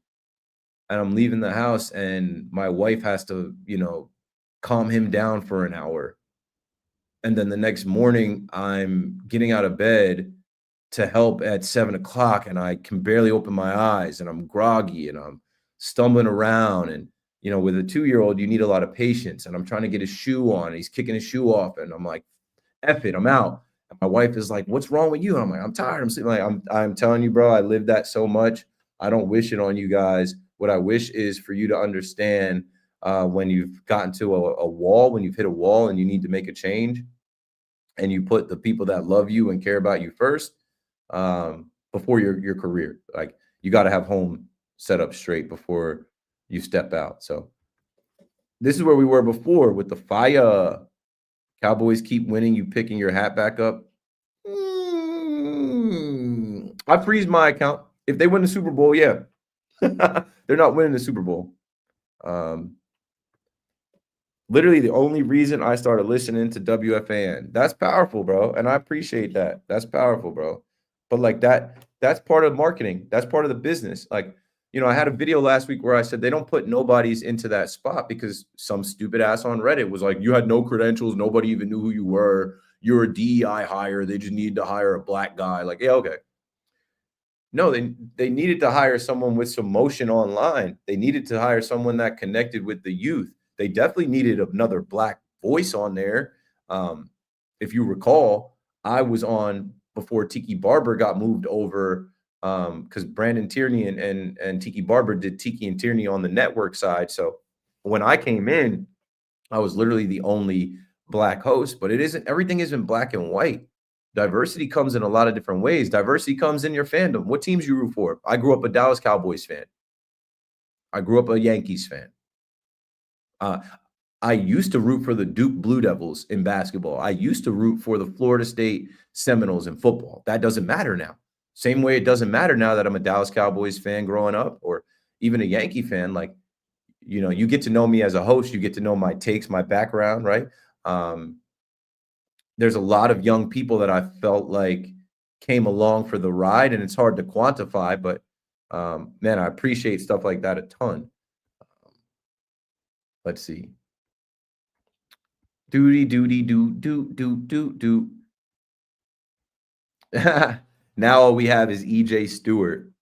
and I'm leaving the house, and my wife has to, calm him down for an hour. And then the next morning, I'm getting out of bed to help at 7 o'clock, and I can barely open my eyes, and I'm groggy, and I'm stumbling around. And, with a 2-year-old, you need a lot of patience. And I'm trying to get his shoe on. And he's kicking his shoe off. And I'm like, F it, I'm out. And my wife is like, "What's wrong with you?" And I'm like, "I'm tired. I'm sleeping." Like, I'm telling you, bro, I live that so much. I don't wish it on you guys. What I wish is for you to understand when you've gotten to a wall, when you've hit a wall and you need to make a change, and you put the people that love you and care about you first, before your career. Like, you got to have home set up straight before you step out. So this is where we were before with the fire. Cowboys keep winning. You picking your hat back up. I freeze my account if they win the Super Bowl. Yeah, they're not winning the Super Bowl. Um, Literally the only reason I started listening to WFAN. That's powerful, bro, and I appreciate that. That's powerful, bro. But like that's part of marketing. That's part of the business. Like, I had a video last week where I said they don't put nobodies into that spot because some stupid ass on Reddit was like, "You had no credentials, nobody even knew who you were. You're a DEI hire. They just need to hire a black guy." Like, yeah, okay. No, they needed to hire someone with some motion online. They needed to hire someone that connected with the youth. They definitely needed another black voice on there. If you recall, I was on before Tiki Barber got moved over, because Brandon Tierney and Tiki Barber did Tiki and Tierney on the network side. So when I came in, I was literally the only black host, but everything isn't black and white. Diversity comes in a lot of different ways. Diversity comes in your fandom. What teams you root for? I grew up a Dallas Cowboys fan. I grew up a Yankees fan. Uh, I used to root for the Duke Blue Devils in basketball. I used to root for the Florida State Seminoles in football. That doesn't matter now. Same way it doesn't matter now that I'm a Dallas Cowboys fan growing up, or even a Yankee fan. Like, you get to know me as a host. You get to know my takes, my background, right? There's a lot of young people that I felt like came along for the ride, and it's hard to quantify, but man, I appreciate stuff like that a ton. Let's see. Doody doody do do do do do. Now all we have is EJ Stewart.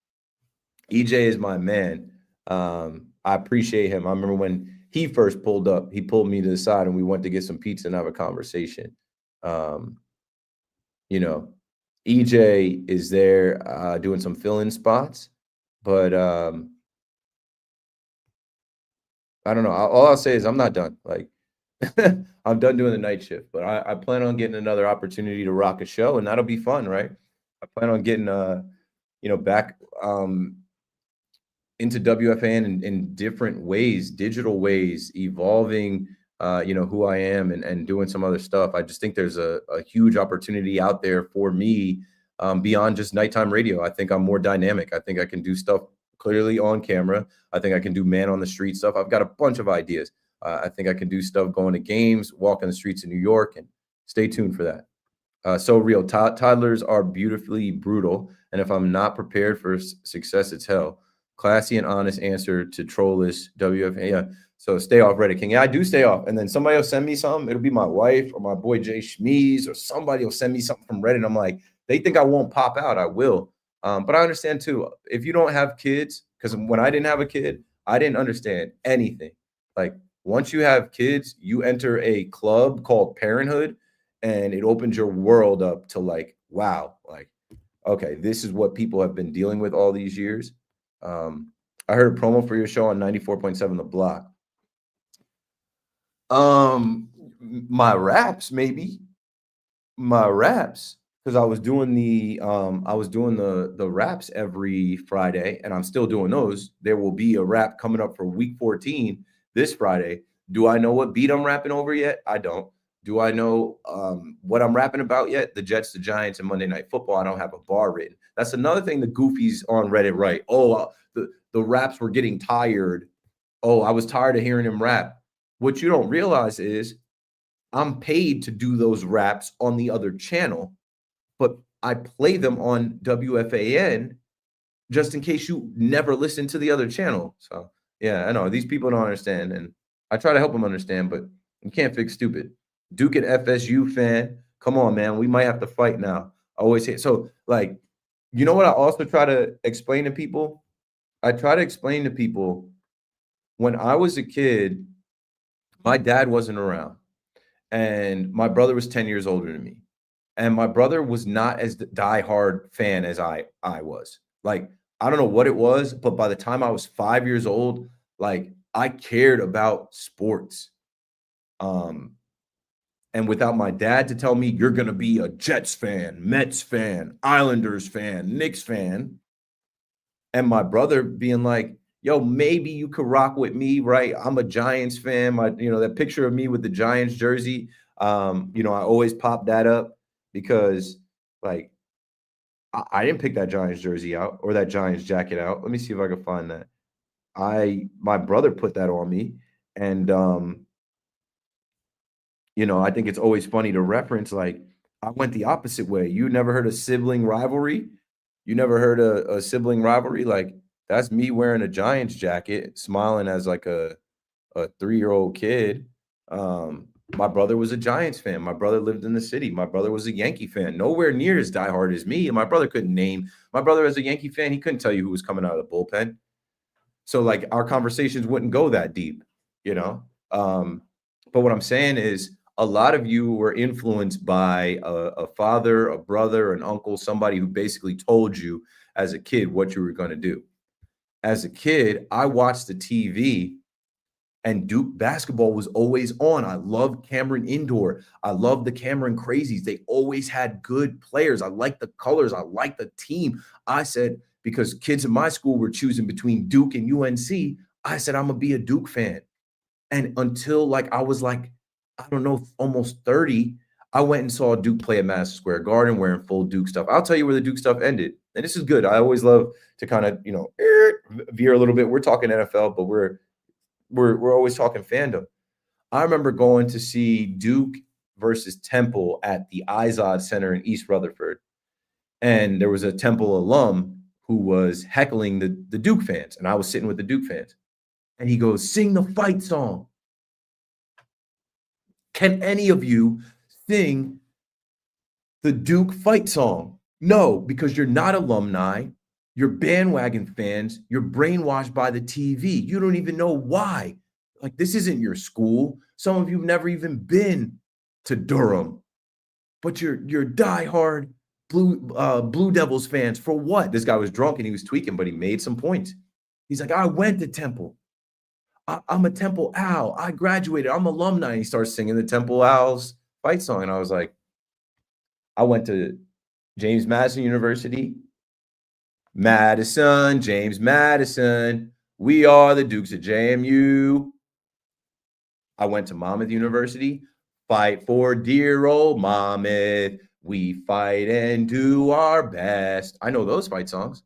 EJ is my man. I appreciate him. I remember when he first pulled up, he pulled me to the side and we went to get some pizza and have a conversation. Um, EJ is there doing some fill-in spots, but I don't know. All I'll say is I'm not done. Like, I'm done doing the night shift, but I plan on getting another opportunity to rock a show, and that'll be fun, right? I plan on getting back into WFAN in different ways, digital ways, evolving who I am, and doing some other stuff. I just think there's a huge opportunity out there for me, beyond just nighttime radio. I think I'm more dynamic. I think I can do stuff clearly on camera. I think I can do man on the street stuff. I've got a bunch of ideas. I think I can do stuff going to games, walking the streets of New York, and stay tuned for that. So real. Toddlers are beautifully brutal, and if I'm not prepared for success, it's hell. Classy and honest answer to trollish WFA. Yeah. So stay off Reddit King. Yeah, I do stay off. And then somebody will send me something. It'll be my wife or my boy Jay Schmeez, or somebody will send me something from Reddit. I'm like, they think I won't pop out. I will. But I understand too, if you don't have kids, because when I didn't have a kid, I didn't understand anything. Like, once you have kids, you enter a club called parenthood, and it opens your world up to like, wow, like, okay, this is what people have been dealing with all these years. I heard a promo for your show on 94.7 The Block. My raps, maybe. My raps, because I was doing the raps every Friday, and I'm still doing those. There will be a rap coming up for week 14 this Friday. Do I know what beat I'm rapping over yet? I don't. Do I know what I'm rapping about yet? The Jets, the Giants, and Monday Night Football. I don't have a bar written. That's another thing the goofies on Reddit write. Oh, the raps were getting tired. Oh, I was tired of hearing him rap. What you don't realize is I'm paid to do those raps on the other channel, but I play them on WFAN just in case you never listen to the other channel. So yeah, I know these people don't understand, and I try to help them understand, but you can't fix stupid. Duke and FSU fan, come on, man, we might have to fight now. I always say so. Like, you know what? I also try to explain to people. I try to explain to people when I was a kid, my dad wasn't around, and my brother was 10 years older than me. And my brother was not as diehard fan as I was. Like, I don't know what it was, but by the time I was 5 years old, like, I cared about sports. Um, and without my dad to tell me, "You're gonna be a Jets fan, Mets fan, Islanders fan, Knicks fan," and my brother being like, "Yo, maybe you could rock with me, right? I'm a Giants fan." That picture of me with the Giants jersey, I always pop that up because, like, I didn't pick that Giants jersey out or that Giants jacket out. Let me see if I can find that. My brother put that on me, and I think it's always funny to reference, like, I went the opposite way. You never heard of sibling rivalry? You never heard a sibling rivalry? Like, that's me wearing a Giants jacket, smiling as like a 3-year-old kid. My brother was a Giants fan. My brother lived in the city. My brother was a Yankee fan. Nowhere near as diehard as me. And my brother couldn't name my brother as a Yankee fan. He couldn't tell you who was coming out of the bullpen. So like our conversations wouldn't go that deep, you know. But what I'm saying is a lot of you were influenced by a father, a brother, an uncle, somebody who basically told you as a kid what you were going to do. As a kid, I watched the TV and Duke basketball was always on. I loved Cameron Indoor. I loved the Cameron Crazies. They always had good players. I liked the colors. I liked the team. I said, because kids in my school were choosing between Duke and UNC, I said, I'm going to be a Duke fan. And until like I was like, I don't know, almost 30, I went and saw Duke play at Madison Square Garden wearing full Duke stuff. I'll tell you where the Duke stuff ended. And this is good. I always love to kind of, veer a little bit. We're talking NFL, but we're always talking fandom. I remember going to see Duke versus Temple at the Izod Center in East Rutherford. And there was a Temple alum who was heckling the Duke fans. And I was sitting with the Duke fans. And he goes, "Sing the fight song." Can any of you sing the Duke fight song? No, because you're not alumni. You're bandwagon fans. You're brainwashed by the TV. You don't even know why. Like, this isn't your school. Some of you have never even been to Durham, but you're diehard Blue Devils fans for what? This guy was drunk and he was tweaking, but he made some points. He's like, "I went to Temple. I'm a Temple Owl. I graduated. I'm alumni." And he starts singing the Temple Owls fight song. And I was like, I went to James Madison University. Madison, James Madison. We are the Dukes at JMU. I went to Monmouth University. Fight for dear old Monmouth. We fight and do our best. I know those fight songs.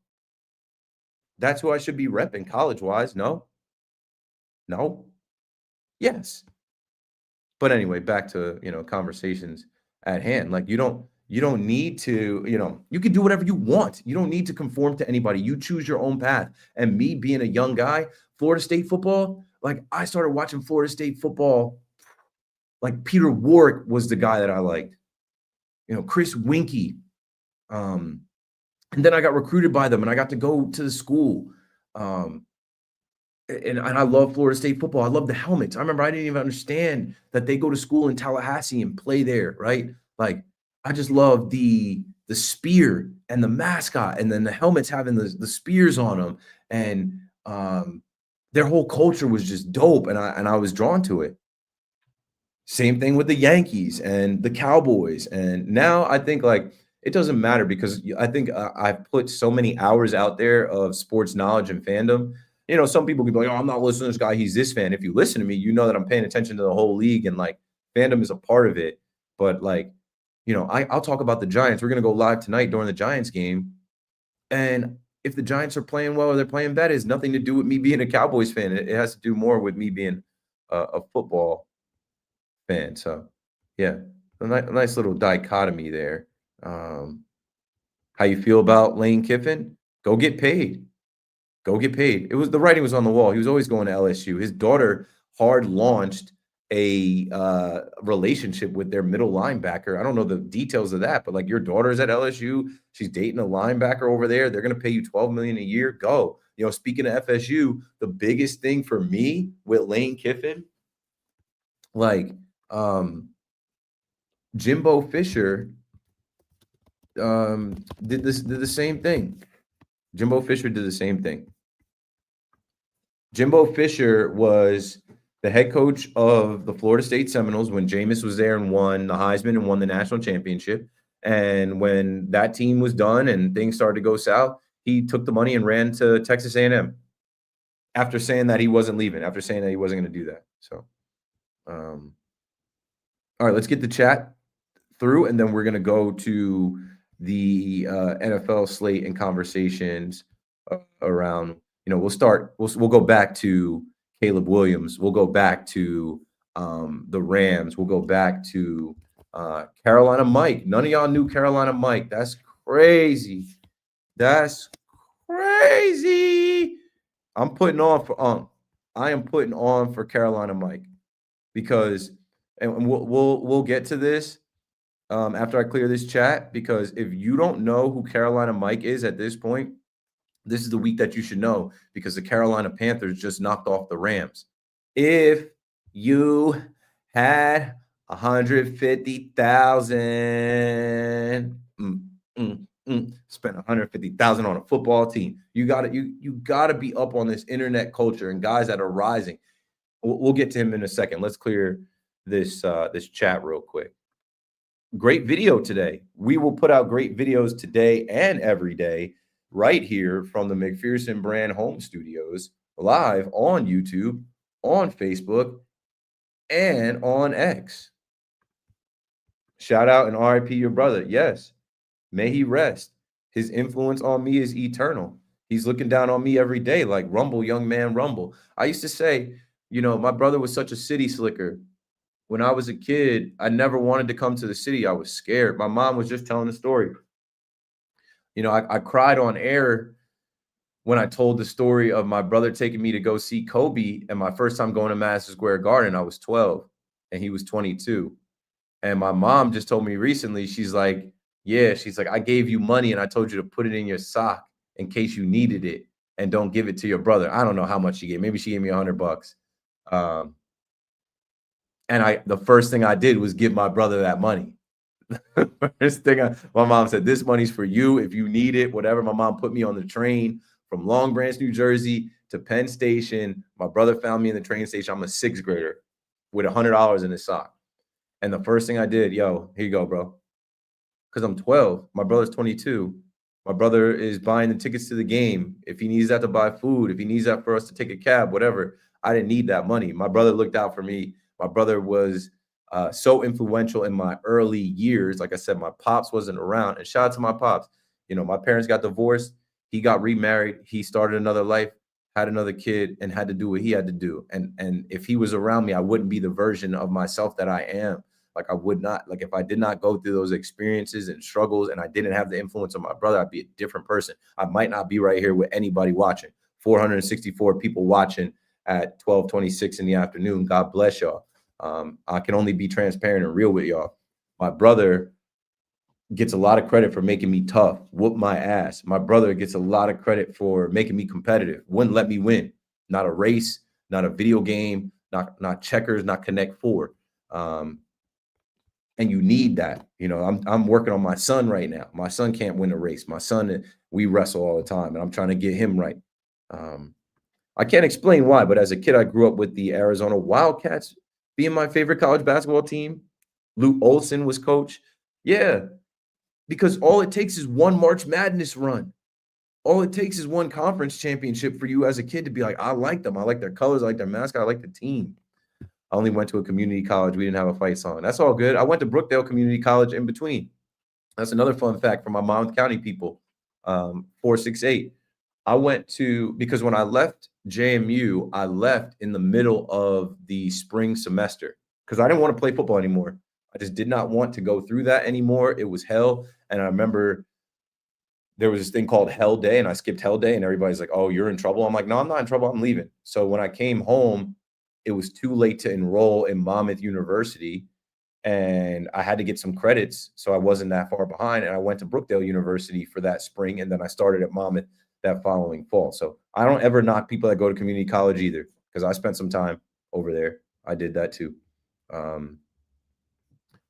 That's who I should be repping college-wise. No? No? Yes. But anyway, back to, conversations at hand. Like, you don't need to, you can do whatever you want. You don't need to conform to anybody. You choose your own path. And me being a young guy, Florida State football, like I started watching Florida State football. Like Peter Warrick was the guy that I liked. Chris Winkie. And then I got recruited by them and I got to go to the school. And I love Florida State football. I love the helmets. I remember I didn't even understand that they go to school in Tallahassee and play there, right? Like, I just love the spear and the mascot, and then the helmets having the spears on them, and their whole culture was just dope, and I was drawn to it. Same thing with the Yankees and the Cowboys, and now I think like it doesn't matter because I think I've put so many hours out there of sports knowledge and fandom. Some people can be like, "Oh, I'm not listening to this guy. He's this fan." If you listen to me, you know that I'm paying attention to the whole league and like fandom is a part of it. But like, I'll talk about the Giants. We're gonna go live tonight during the Giants game, and if the Giants are playing well or they're playing bad, it has nothing to do with me being a Cowboys fan. It has to do more with me being a football fan. So, yeah, a nice little dichotomy there. How you feel about Lane Kiffin? Go get paid. Go get paid. It was the writing was on the wall. He was always going to LSU. His daughter hard launched a relationship with their middle linebacker. I don't know the details of that, but like your daughter's at LSU, she's dating a linebacker over there. They're going to pay you 12 million a year. Go. You know, speaking of FSU, the biggest thing for me with Lane Kiffin, like Jimbo Fisher did the same thing. Jimbo Fisher did the same thing. Jimbo Fisher was the head coach of the Florida State Seminoles when Jameis was there and won the Heisman and won the national championship. And when that team was done and things started to go south, he took the money and ran to Texas A&M after saying that he wasn't leaving, after saying that he wasn't going to do that. So, all right, let's get the chat through, and then we're going to go to the NFL slate and conversations around. You know, we'll go back to Caleb Williams. We'll go back to the Rams. We'll go back to Carolina Mike. None of y'all knew Carolina Mike. That's crazy. That's crazy. I am putting on for Carolina Mike because, and we'll get to this after I clear this chat, because if you don't know who Carolina Mike is at this point, this is the week that you should know, because the Carolina Panthers just knocked off the Rams. If you had 150,000, spent 150,000 on a football team, you gotta be up on this internet culture and guys that are rising. We'll get to him in a second. Let's clear this chat real quick. Great video today. We will put out great videos today and every day right here from the McPherson Brand Home Studios, live on YouTube, on Facebook, and on X. Shout out and RIP your brother. Yes, may he rest. His influence on me is eternal. He's looking down on me every day like, rumble, young man, rumble. I used to say, you know, my brother was such a city slicker. When I was a kid, I never wanted to come to the city. I was scared. My mom was just telling the story. You know, I cried on air when I told the story of my brother taking me to go see Kobe, and my first time going to Madison Square Garden, I was 12 and he was 22. And my mom just told me recently, she's like, I gave you money and I told you to put it in your sock in case you needed it, and don't give it to your brother. I don't know how much she gave. Maybe she gave me $100. And the first thing I did was give my brother that money. First thing my mom said, this money's for you if you need it, whatever. My mom put me on the train from Long Branch, New Jersey to Penn Station. My brother found me in the train station. I'm a sixth grader with $100 in his sock. And the first thing I did, yo, here you go, bro. Because I'm 12. My brother's 22. My brother is buying the tickets to the game. If he needs that to buy food, if he needs that for us to take a cab, whatever, I didn't need that money. My brother looked out for me. My brother was so influential in my early years. Like I said, my pops wasn't around. And shout out to my pops. You know, my parents got divorced. He got remarried. He started another life, had another kid, and had to do what he had to do. And if he was around me, I wouldn't be the version of myself that I am. Like I would not, like if I did not go through those experiences and struggles and I didn't have the influence of my brother, I'd be a different person. I might not be right here with anybody watching. 464 people watching at 12:26 in the afternoon. God bless y'all. I can only be transparent and real with y'all. My brother gets a lot of credit for making me tough, whoop my ass. My brother gets a lot of credit for making me competitive, wouldn't let me win. Not a race, not a video game, not checkers, not Connect Four. And you need that. You know, I'm working on my son right now. My son can't win a race. My son, we wrestle all the time, and I'm trying to get him right. I can't explain why, but as a kid, I grew up with the Arizona Wildcats being my favorite college basketball team. Lute Olson was coach. Yeah, because all it takes is one March Madness run. All it takes is one conference championship for you as a kid to be like, I like them. I like their colors. I like their mascot. I like the team. I only went to a community college. We didn't have a fight song. That's all good. I went to Brookdale Community College in between. That's another fun fact for my Monmouth County people. 468. I went to, because when I left JMU, I left in the middle of the spring semester because I didn't want to play football anymore. I just did not want to go through that anymore. It was hell. And I remember there was this thing called Hell Day, and I skipped Hell Day, and everybody's like, "Oh, you're in trouble." I'm like, "No, I'm not in trouble. I'm leaving." So when I came home, it was too late to enroll in Monmouth University, and I had to get some credits, so I wasn't that far behind. And I went to Brookdale University for that spring, and then I started at Monmouth that following fall. So I don't ever knock people that go to community college either, because I spent some time over there. I did that too. Um,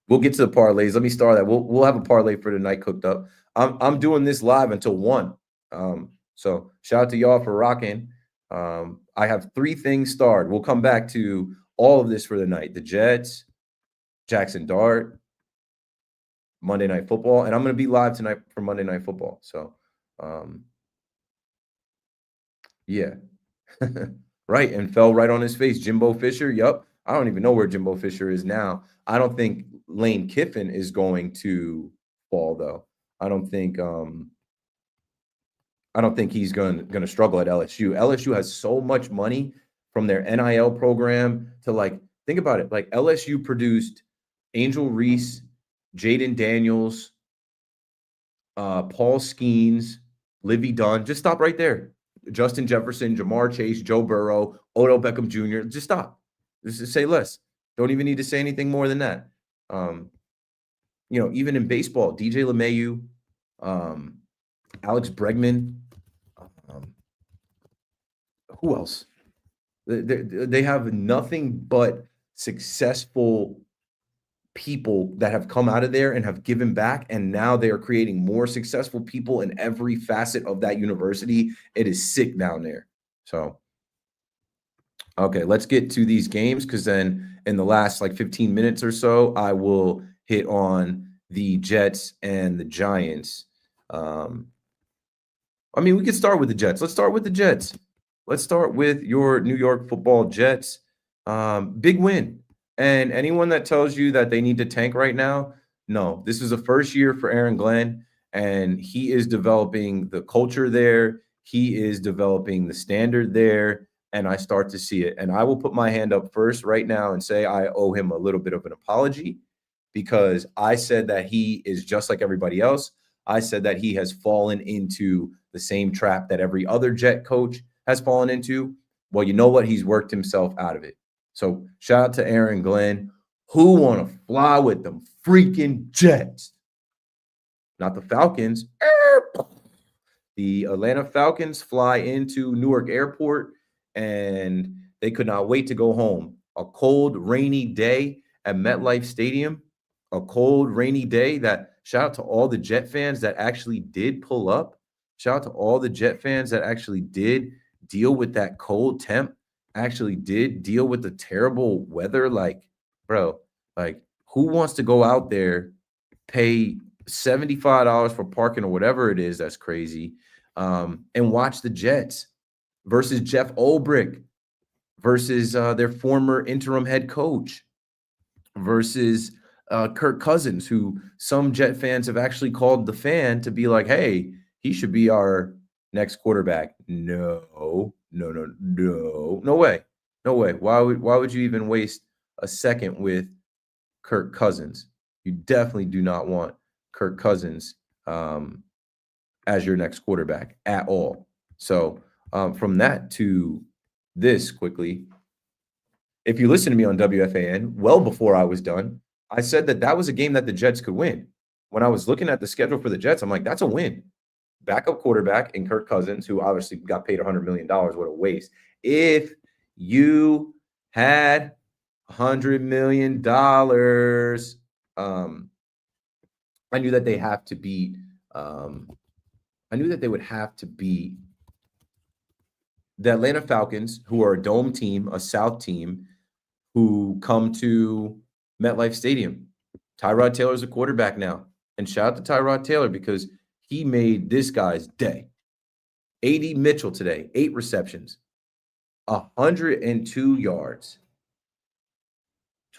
we'll get to the parlays. Let me start that. We'll have a parlay for tonight cooked up. I'm doing this live until 1. So shout out to y'all for rocking. I have 3 things starred. We'll come back to all of this for the night. The Jets, Jackson Dart, Monday Night Football, and I'm going to be live tonight for Monday Night Football. So, yeah. Right, and fell right on his face. Jimbo Fisher, yep. I don't even know where Jimbo Fisher is now. I don't think Lane Kiffin is going to fall, though. I don't think he's gonna struggle at LSU. LSU has so much money from their NIL program to, like, think about it. Like, LSU produced Angel Reese, Jaden Daniels, Paul Skeens, Livy Dunn. Just stop right there. Justin Jefferson, Jamar Chase, Joe Burrow, Odell Beckham Jr. Just stop. Just say less. Don't even need to say anything more than that. Even in baseball, DJ LeMahieu, Alex Bregman. Who else? They have nothing but successful people that have come out of there and have given back, and now they are creating more successful people in every facet of that university. It is sick down there. So, okay, let's get to these games, because then in the last 15 minutes or so, I will hit on the Jets and the Giants. We could start with the Jets. Let's start with the Jets. Let's start with your New York Football Jets. Big win. And anyone that tells you that they need to tank right now, no. This is the first year for Aaron Glenn, and he is developing the culture there. He is developing the standard there, and I start to see it. And I will put my hand up first right now and say I owe him a little bit of an apology, because I said that he is just like everybody else. I said that he has fallen into the same trap that every other Jet coach has fallen into. Well, you know what? He's worked himself out of it. So shout out to Aaron Glenn. Who want to fly with them freaking Jets? Not the Falcons. The Atlanta Falcons fly into Newark Airport, and they could not wait to go home. A cold, rainy day at MetLife Stadium. A cold, rainy day that, shout out to all the Jet fans that actually did pull up. Shout out to all the Jet fans that actually did deal with that cold temp, actually did deal with the terrible weather. Bro, who wants to go out there, pay $75 for parking or whatever it is? That's crazy. And watch the Jets versus Jeff Ulbrich versus their former interim head coach versus Kirk Cousins, who some Jet fans have actually called the fan to be like, hey, he should be our next quarterback. No way. No way. Why would you even waste a second with Kirk Cousins? You definitely do not want Kirk Cousins as your next quarterback at all. So from that to this quickly, if you listen to me on WFAN, well before I was done, I said that was a game that the Jets could win. When I was looking at the schedule for the Jets, I'm like, that's a win. Backup quarterback in Kirk Cousins, who obviously got paid $100 million. What a waste. If you had $100 million, I knew that they have to beat. I knew that they would have to beat the Atlanta Falcons, who are a dome team, a South team, who come to MetLife Stadium. Tyrod Taylor's a quarterback now. And shout out to Tyrod Taylor, because he made this guy's day. A.D. Mitchell today, 8 receptions, 102 yards,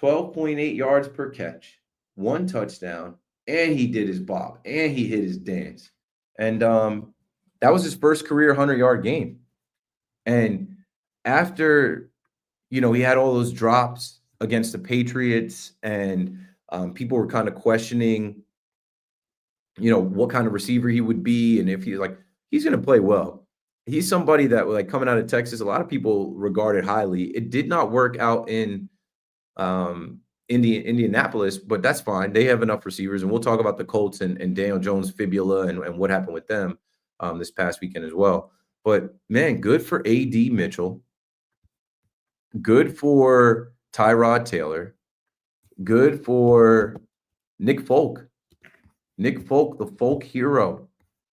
12.8 yards per catch, 1 touchdown, and he did his bob, and he hit his dance. And that was his first career 100-yard game. And after, he had all those drops against the Patriots, and people were kind of questioning what kind of receiver he would be, and if he's going to play well. He's somebody that, like, coming out of Texas, a lot of people regarded highly. It did not work out in um, Indianapolis, but that's fine. They have enough receivers, and we'll talk about the Colts and Daniel Jones fibula and what happened with them this past weekend as well. But man, good for A.D. Mitchell, good for Tyrod Taylor, good for Nick Folk. Nick Folk, the folk hero,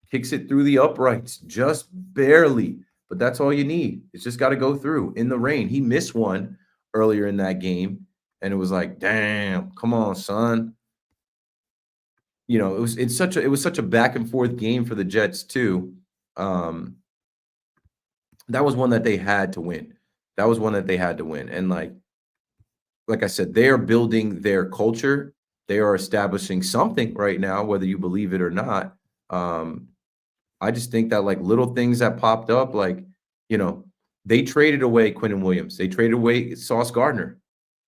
kicks it through the uprights just barely, but that's all you need. It's just got to go through in the rain. He missed one earlier in that game, and it was like, damn, come on, son. It was such a back and forth game for the Jets too. That was one that they had to win. And like I said, they are building their culture. They are establishing something right now, whether you believe it or not. I just think that, like, little things that popped up, they traded away Quinnen Williams. They traded away Sauce Gardner.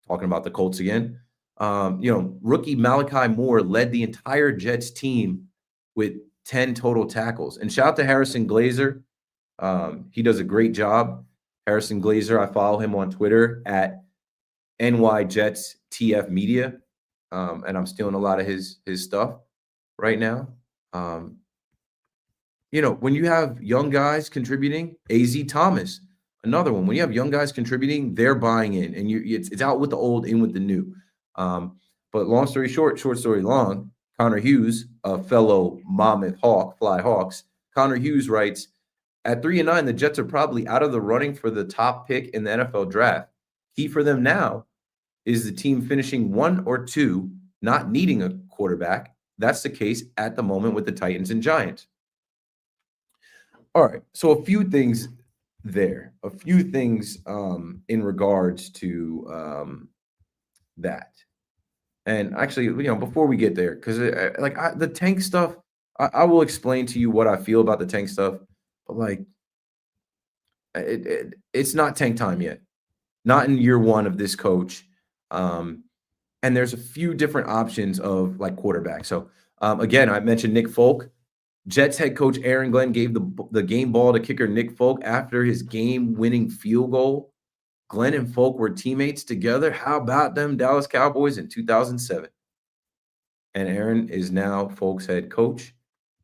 Talking about the Colts again. Rookie Malachi Moore led the entire Jets team with 10 total tackles. And shout out to Harrison Glazer. He does a great job. Harrison Glazer, I follow him on Twitter at NYJetsTF Media. And I'm stealing a lot of his stuff right now. When you have young guys contributing, A.Z. Thomas, another one. When you have young guys contributing, they're buying in, and it's out with the old, in with the new. But long story short story long, Connor Hughes, a fellow Monmouth Hawk, Fly Hawks, Connor Hughes writes, at 3-9, the Jets are probably out of the running for the top pick in the NFL draft. Key for them now is the team finishing 1 or 2, not needing a quarterback. That's the case at the moment with the Titans and Giants. All right, so a few things there. A few things in regards to that. And actually, before we get there, because the tank stuff, I will explain to you what I feel about the tank stuff, but it's not tank time yet. Not in year one of this coach. And there's a few different options of quarterback. So again, I mentioned Nick Folk. Jets head coach Aaron Glenn gave the game ball to kicker Nick Folk after his game-winning field goal. Glenn and Folk were teammates together. How about them Dallas Cowboys in 2007? And Aaron is now Folk's head coach.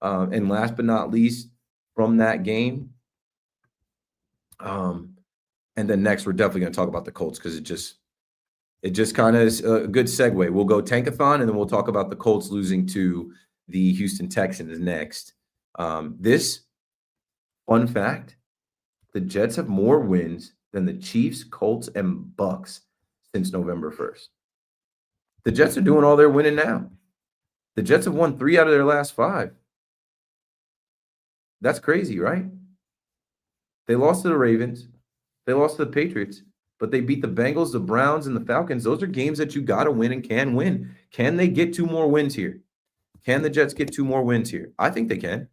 And last but not least, from that game, and then next we're definitely going to talk about the Colts because it just kind of is a good segue. We'll go Tankathon, and then we'll talk about the Colts losing to the Houston Texans next. This fun fact, the Jets have more wins than the Chiefs, Colts, and Bucks since November 1st. The Jets are doing all their winning now. The Jets have won 3 out of their last 5. That's crazy, right? They lost to the Ravens. They lost to the Patriots, but they beat the Bengals, the Browns, and the Falcons. Those are games that you got to win and can win. Can they get 2 more wins here? Can the Jets get 2 more wins here? I think they can.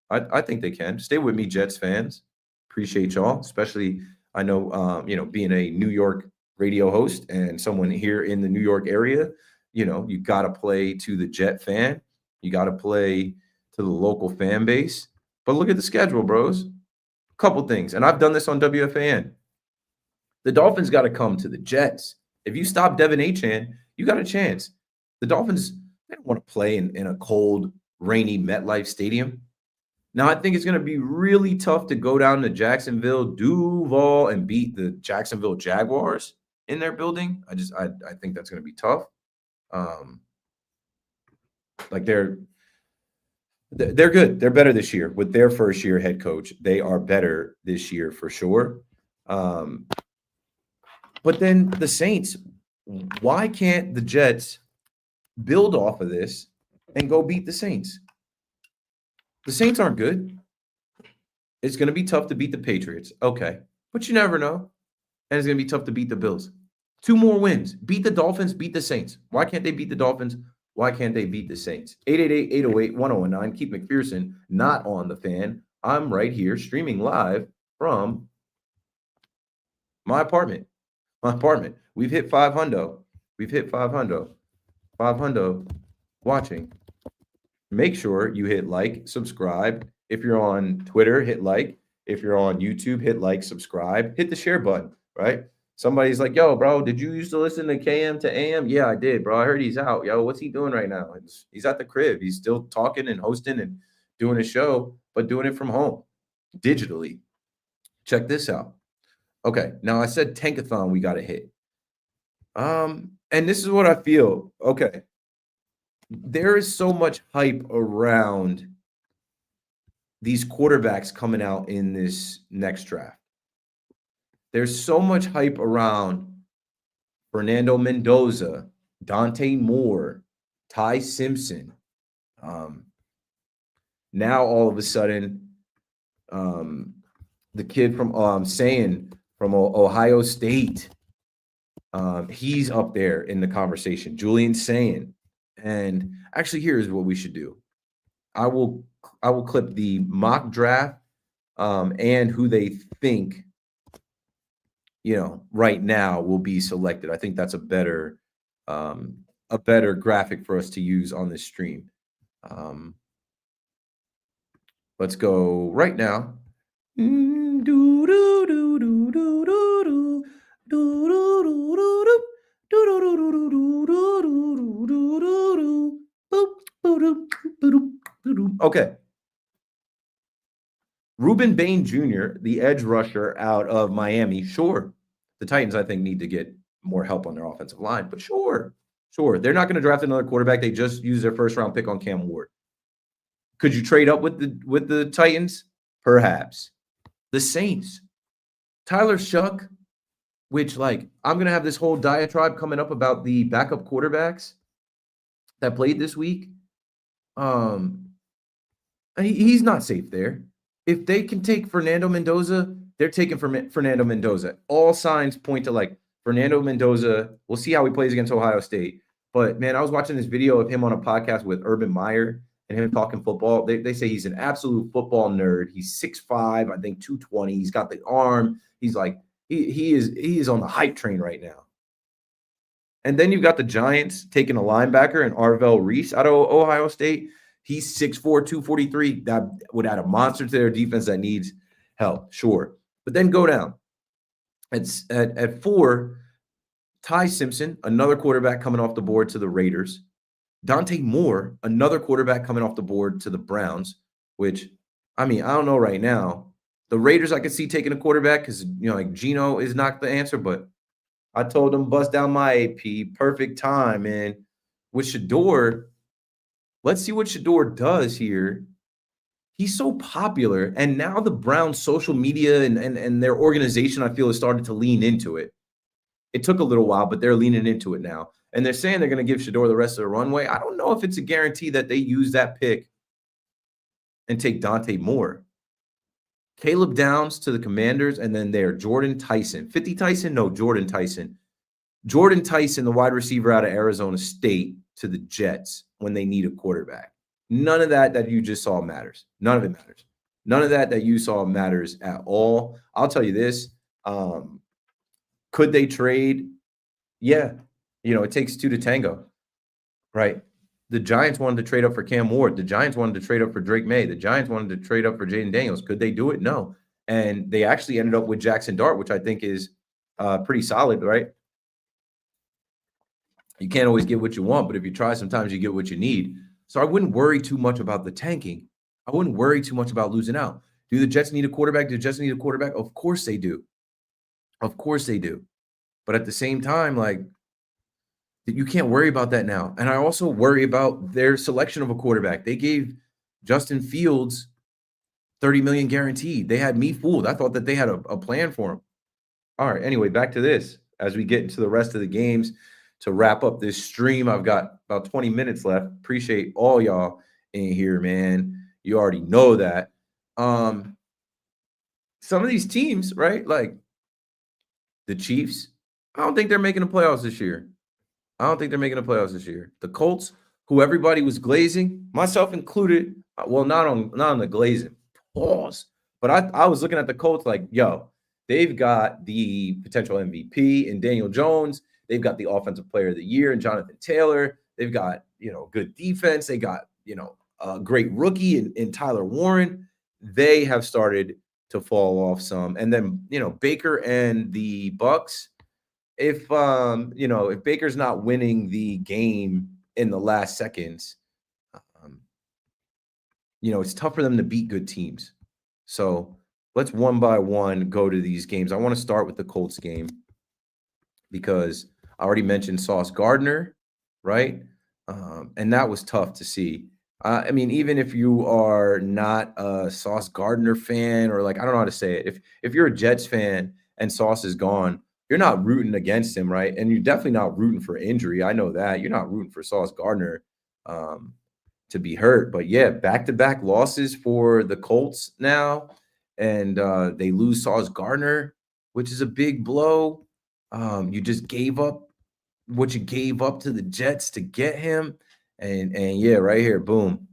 I think they can. Stay with me, Jets fans. Appreciate y'all, especially I know, being a New York radio host and someone here in the New York area, you got to play to the Jet fan. You got to play to the local fan base. But look at the schedule, bros. A couple things, and I've done this on WFAN. The Dolphins got to come to the Jets. If you stop Devin Achane, you got a chance. The Dolphins, they don't want to play in a cold, rainy MetLife Stadium. Now, I think it's going to be really tough to go down to Jacksonville, Duval, and beat the Jacksonville Jaguars in their building. I think that's going to be tough. They're good. They're better this year with their first-year head coach. They are better this year for sure. But then the Saints, why can't the Jets build off of this and go beat the Saints? The Saints aren't good. It's going to be tough to beat the Patriots. Okay. But you never know. And it's going to be tough to beat the Bills. 2 more wins. Beat the Dolphins, beat the Saints. Why can't they beat the Dolphins? Why can't they beat the Saints? 888-808-1019. Keith McPherson, not on the fan. I'm right here streaming live from my apartment. We've hit 500. 500 watching make sure you hit like, subscribe. If you're on Twitter, hit like. If you're on YouTube, hit like, subscribe, hit the share button, right? Somebody's like, yo, bro, did you used to listen to KM to AM? Yeah, I did, bro. I heard he's out. Yo, what's he doing right now? He's at the crib. He's still talking and hosting and doing a show, but doing it from home digitally. Check this out. Okay, now I said tankathon we got to hit. And this is what I feel. Okay. There is so much hype around these quarterbacks coming out in this next draft. There's so much hype around Fernando Mendoza, Dante Moore, Ty Simpson. Now all of a sudden, the kid from Sayin from Ohio State, he's up there in the conversation. Julian Sayin. And actually, here's what we should do. I will clip the mock draft and who they think, right now will be selected. I think that's a better graphic for us to use on this stream. Let's go right now. Okay. Ruben Bain Jr., the edge rusher out of Miami. Sure. The Titans, I think, need to get more help on their offensive line, but sure. They're not going to draft another quarterback. They just used their first round pick on Cam Ward. Could you trade up with the Titans? Perhaps. The Saints. Tyler Shuck, which, I'm going to have this whole diatribe coming up about the backup quarterbacks that played this week. He's not safe there. If they can take Fernando Mendoza, they're taking Fernando Mendoza. All signs point to Fernando Mendoza. We'll see how he plays against Ohio State. But, man, I was watching this video of him on a podcast with Urban Meyer and him talking football. They say he's an absolute football nerd. He's 6'5", I think 220. He's got the arm. He's he is on the hype train right now. And then you've got the Giants taking a linebacker and Arvell Reese out of Ohio State. He's 6'4", 243. That would add a monster to their defense that needs help, sure. But then go down. At 4, Ty Simpson, another quarterback coming off the board to the Raiders. Dante Moore, another quarterback coming off the board to the Browns, which, I don't know right now. The Raiders, I could see taking a quarterback because, Geno is not the answer, but I told them bust down my AP. Perfect time, man. With Shedeur, let's see what Shedeur does here. He's so popular, and now the Browns' social media and their organization, I feel, has started to lean into it. It took a little while, but they're leaning into it now. And they're saying they're going to give Shedeur the rest of the runway. I don't know if it's a guarantee that they use that pick and take Dante Moore. Caleb Downs to the Commanders, and then there, Jordan Tyson. 50 Tyson? No, Jordan Tyson. Jordan Tyson, the wide receiver out of Arizona State, to the Jets when they need a quarterback. None of that you just saw matters. None of it matters. None of that you saw matters at all. I'll tell you this. Could they trade? Yeah. It takes two to tango, right? The Giants wanted to trade up for Cam Ward. The Giants wanted to trade up for Drake May. The Giants wanted to trade up for Jaden Daniels. Could they do it? No. And they actually ended up with Jackson Dart, which I think is pretty solid, right? You can't always get what you want, but if you try, sometimes you get what you need. So I wouldn't worry too much about the tanking. I wouldn't worry too much about losing out. Do the Jets need a quarterback? Do the Jets need a quarterback? Of course they do. Of course they do. But at the same time, you can't worry about that now. And I also worry about their selection of a quarterback. They gave Justin Fields $30 million guaranteed. They had me fooled. I thought that they had a plan for him. All right. Anyway, back to this. As we get into the rest of the games to wrap up this stream, I've got about 20 minutes left. Appreciate all y'all in here, man. You already know that. Some of these teams, right? Like the Chiefs, I don't think they're making the playoffs this year. The Colts, who everybody was glazing, myself included. Well, not on the glazing. Pause. But I was looking at the Colts like, yo, they've got the potential MVP in Daniel Jones. They've got the offensive player of the year in Jonathan Taylor. They've got, good defense. They got, a great rookie in Tyler Warren, they have started to fall off some. And then, Baker and the Bucks, if if Baker's not winning the game in the last seconds, um, it's tough for them to beat good teams. So let's one by one go to these games. I want to start with the Colts game because I already mentioned Sauce Gardner, right? And that was tough to see. I mean, even if you are not a Sauce Gardner fan, or like, I don't know how to say it. If you're a Jets fan and Sauce is gone, you're not rooting against him, right? And you're definitely not rooting for injury. I know that. You're not rooting for Sauce Gardner to be hurt. But yeah, back-to-back losses for the Colts now. And they lose Sauce Gardner, which is a big blow. You just gave up what you gave up to the Jets to get him. And yeah, right here, boom.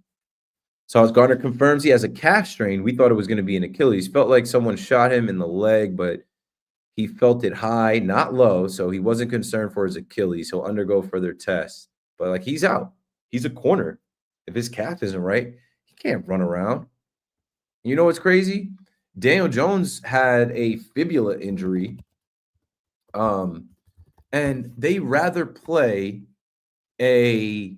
Sauce Gardner confirms he has a calf strain. We thought it was going to be an Achilles. Felt like someone shot him in the leg, but he felt it high, not low, so he wasn't concerned for his Achilles. He'll undergo further tests. But like, he's out. He's a corner. If his calf isn't right, he can't run around. You know what's crazy? Daniel Jones had a fibula injury. And they rather play a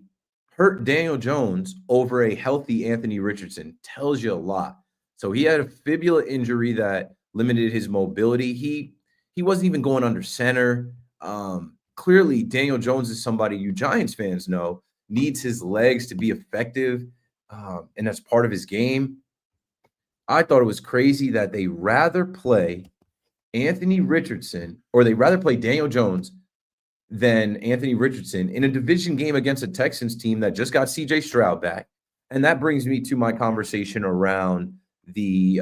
hurt Daniel Jones over a healthy Anthony Richardson. Tells you a lot. So he had a fibula injury that limited his mobility. He wasn't even going under center. Clearly, Daniel Jones is somebody you Giants fans know needs his legs to be effective, and that's part of his game. I thought it was crazy that they rather play Anthony Richardson, or they rather play Daniel Jones than Anthony Richardson in a division game against a Texans team that just got C.J. Stroud back. And that brings me to my conversation around the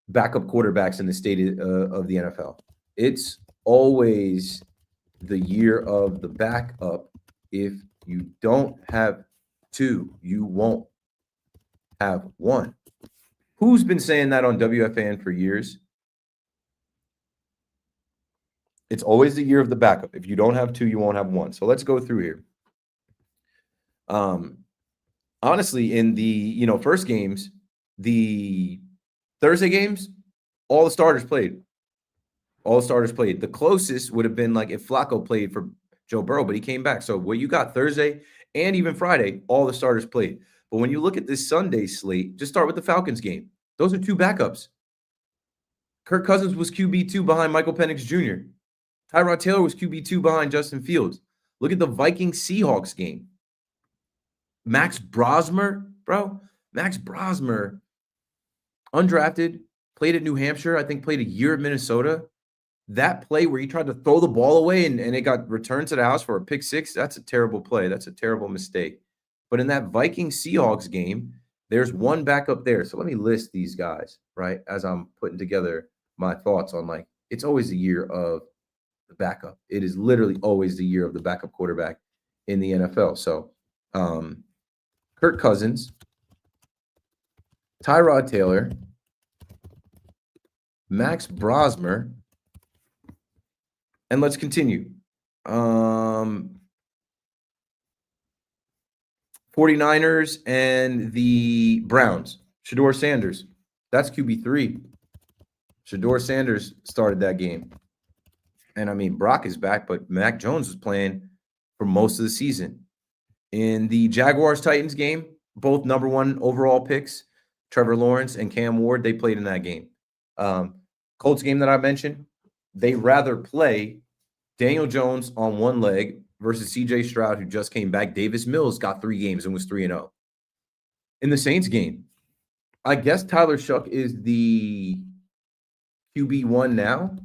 backup quarterbacks in the state of the NFL. It's always the year of the backup. If you don't have two, you won't have one. Who's been saying that on WFAN for years? It's always the year of the backup. If you don't have two, you won't have one. So let's go through here. Honestly, in the first games, the Thursday games, all the starters played. All the starters played. The closest would have been like if Flacco played for Joe Burrow, but he came back. So what you got Thursday and even Friday, all the starters played. But when you look at this Sunday slate, just start with the Falcons game. Those are two backups. Kirk Cousins was QB2 behind Michael Penix Jr. Tyrod Taylor was QB2 behind Justin Fields. Look at the Vikings-Seahawks game. Max Brosmer, bro. Max Brosmer, undrafted, played at New Hampshire, I think played a year at Minnesota. That play where he tried to throw the ball away and it got returned to the house for a pick six, that's a terrible play. That's a terrible mistake. But in that Vikings-Seahawks game, there's one backup there. So let me list these guys, right, as I'm putting together my thoughts on, like, it's always the year of the backup. It is literally always the year of the backup quarterback in the NFL. So Kirk Cousins, Tyrod Taylor, Max Brosmer, and let's continue. 49ers and the Browns. Shedeur Sanders. That's QB3. Shedeur Sanders started that game. And I mean, Brock is back, but Mac Jones was playing for most of the season. In the Jaguars-Titans game, both number one overall picks, Trevor Lawrence and Cam Ward, they played in that game. Colts game that I mentioned, they rather play Daniel Jones on one leg versus C.J. Stroud, who just came back. Davis Mills got 3 games and was 3-0. In the Saints game, I guess Tyler Shough is the QB1 now,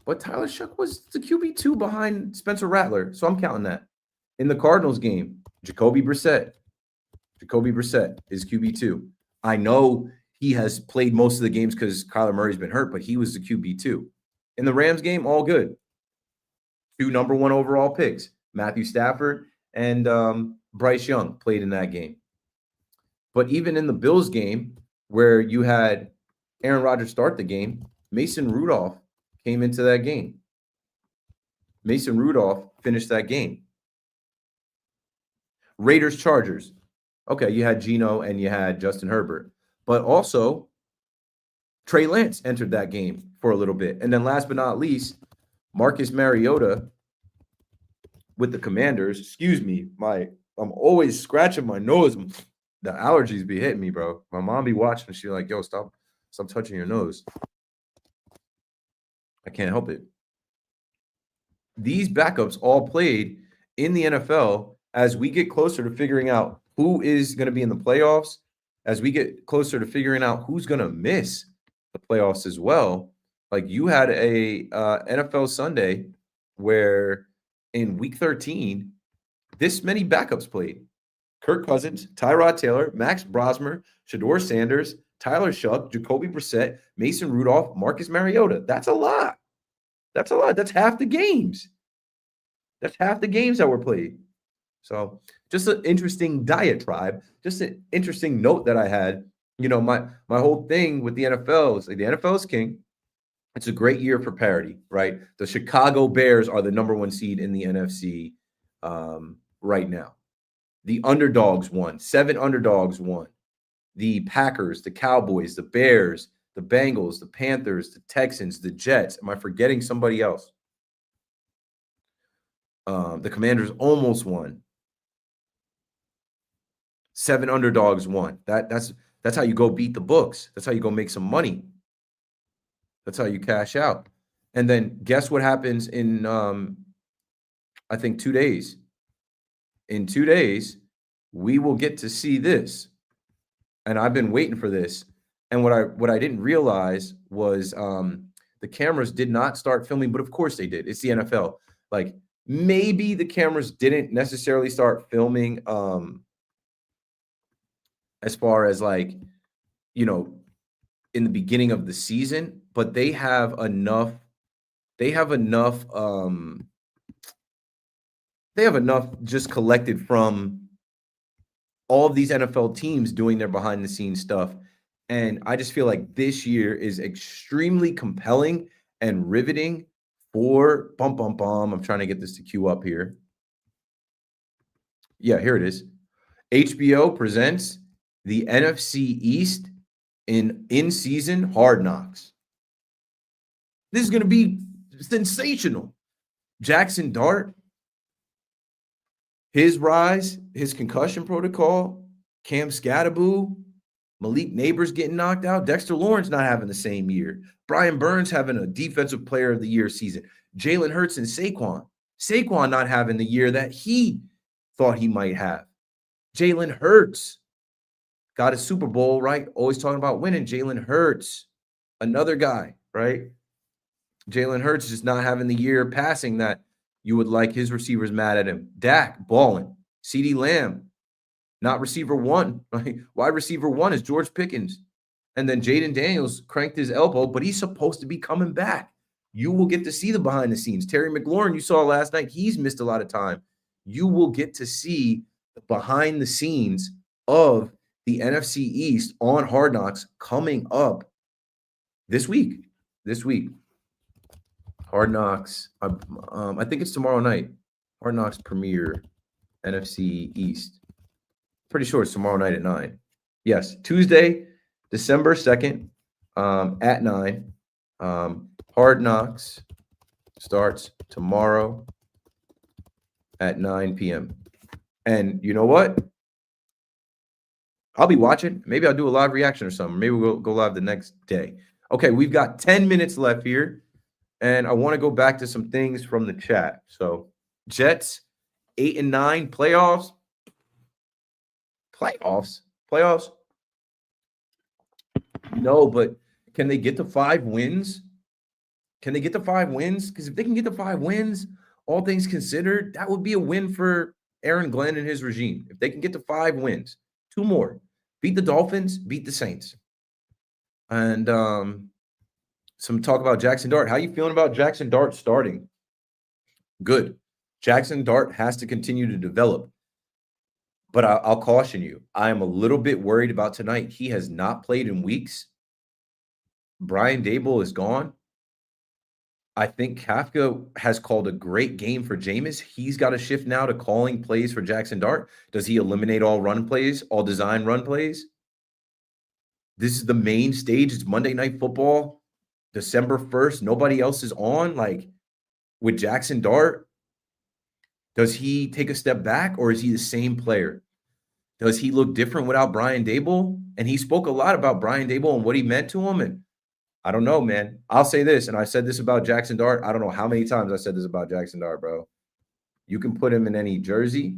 but Tyler Shough was the QB2 behind Spencer Rattler, so I'm counting that. In the Cardinals game, Jacoby Brissett is QB2. I know he has played most of the games because Kyler Murray's been hurt, but he was the QB2. In the Rams game, all good. 2 number one overall picks, Matthew Stafford and Bryce Young played in that game. But even in the Bills game, where you had Aaron Rodgers start the game, Mason Rudolph came into that game. Mason Rudolph finished that game. Raiders-Chargers. Okay, you had Geno and you had Justin Herbert, but also Trey Lance entered that game for a little bit. And then last but not least, Marcus Mariota with the Commanders. Excuse me, I'm always scratching my nose. The allergies be hitting me, bro. My mom be watching. She's like, "Yo, stop touching your nose." I can't help it. These backups all played in the NFL. As we get closer to figuring out who is going to be in the playoffs, as we get closer to figuring out who's going to miss the playoffs as well. Like you had a NFL Sunday where in week 13, this many backups played. Kirk Cousins, Tyrod Taylor, Max Brosmer, Shador Sanders, Tyler Shuck, Jacoby Brissett, Mason Rudolph, Marcus Mariota. That's a lot. That's a lot. That's half the games. That's half the games that were played. So just an interesting diatribe, just an interesting note that I had. You know, my whole thing with the NFL is like the NFL is king. It's a great year for parity, right? The Chicago Bears are the number 1 seed in the NFC right now. The underdogs won. 7 underdogs won. The Packers, the Cowboys, the Bears, the Bengals, the Panthers, the Texans, the Jets. Am I forgetting somebody else? The Commanders almost won. 7 underdogs won. That's how you go beat the books. That's how you go make some money. That's how you cash out. And then guess what happens in I think 2 days. In 2 days, we will get to see this. And I've been waiting for this. And what I didn't realize was the cameras did not start filming, but of course they did. It's the NFL. Like maybe the cameras didn't necessarily start filming as far as like, you know, in the beginning of the season, but they have enough just collected from all of these NFL teams doing their behind the scenes stuff. And I just feel like this year is extremely compelling and riveting for I'm trying to get this to queue up here. Yeah, here it is. HBO presents the NFC East in season Hard Knocks. This is going to be sensational. Jackson Dart, his rise, his concussion protocol, Cam Scattaboo, Malik Neighbors getting knocked out, Dexter Lawrence not having the same year, Brian Burns having a defensive player of the year season, Jalen Hurts and Saquon not having the year that he thought he might have. Jalen Hurts got a Super Bowl, right? Always talking about winning. Jalen Hurts, another guy, right? Jalen Hurts just not having the year passing that you would like his receivers mad at him. Dak balling. CeeDee Lamb, not receiver 1. Right? Wide receiver 1 is George Pickens. And then Jaden Daniels cranked his elbow, but he's supposed to be coming back. You will get to see the behind the scenes. Terry McLaurin, you saw last night, he's missed a lot of time. You will get to see the behind the scenes of the NFC East on Hard Knocks coming up this week. Hard Knocks, I think it's tomorrow night. Hard Knocks premiere, NFC East. Pretty sure it's tomorrow night at 9. Yes, Tuesday, December 2nd at 9. Hard Knocks starts tomorrow at 9 p.m. And you know what? I'll be watching. Maybe I'll do a live reaction or something. Maybe we'll go live the next day. Okay, we've got 10 minutes left here. And I want to go back to some things from the chat. So Jets, 8 and 9, playoffs. No, but can they get to 5 wins? Because if they can get to 5 wins, all things considered, that would be a win for Aaron Glenn and his regime. If they can get to 5 wins, 2 more, beat the Dolphins, beat the Saints. And some talk about Jackson Dart. How you feeling about Jackson Dart starting? Good. Jackson Dart has to continue to develop. But I'll caution you. I am a little bit worried about tonight. He has not played in weeks. Brian Daboll is gone. I think Kafka has called a great game for Jameis. He's got to shift now to calling plays for Jackson Dart. Does he eliminate all run plays, all design run plays? This is the main stage. It's Monday Night Football, December 1st. Nobody else is on. Like with Jackson Dart, does he take a step back or is he the same player? Does he look different without Brian Daboll? And he spoke a lot about Brian Daboll and what he meant to him. And I don't know, man. I'll say this, and I said this about Jackson Dart. I don't know how many times I said this about Jackson Dart, bro. You can put him in any jersey.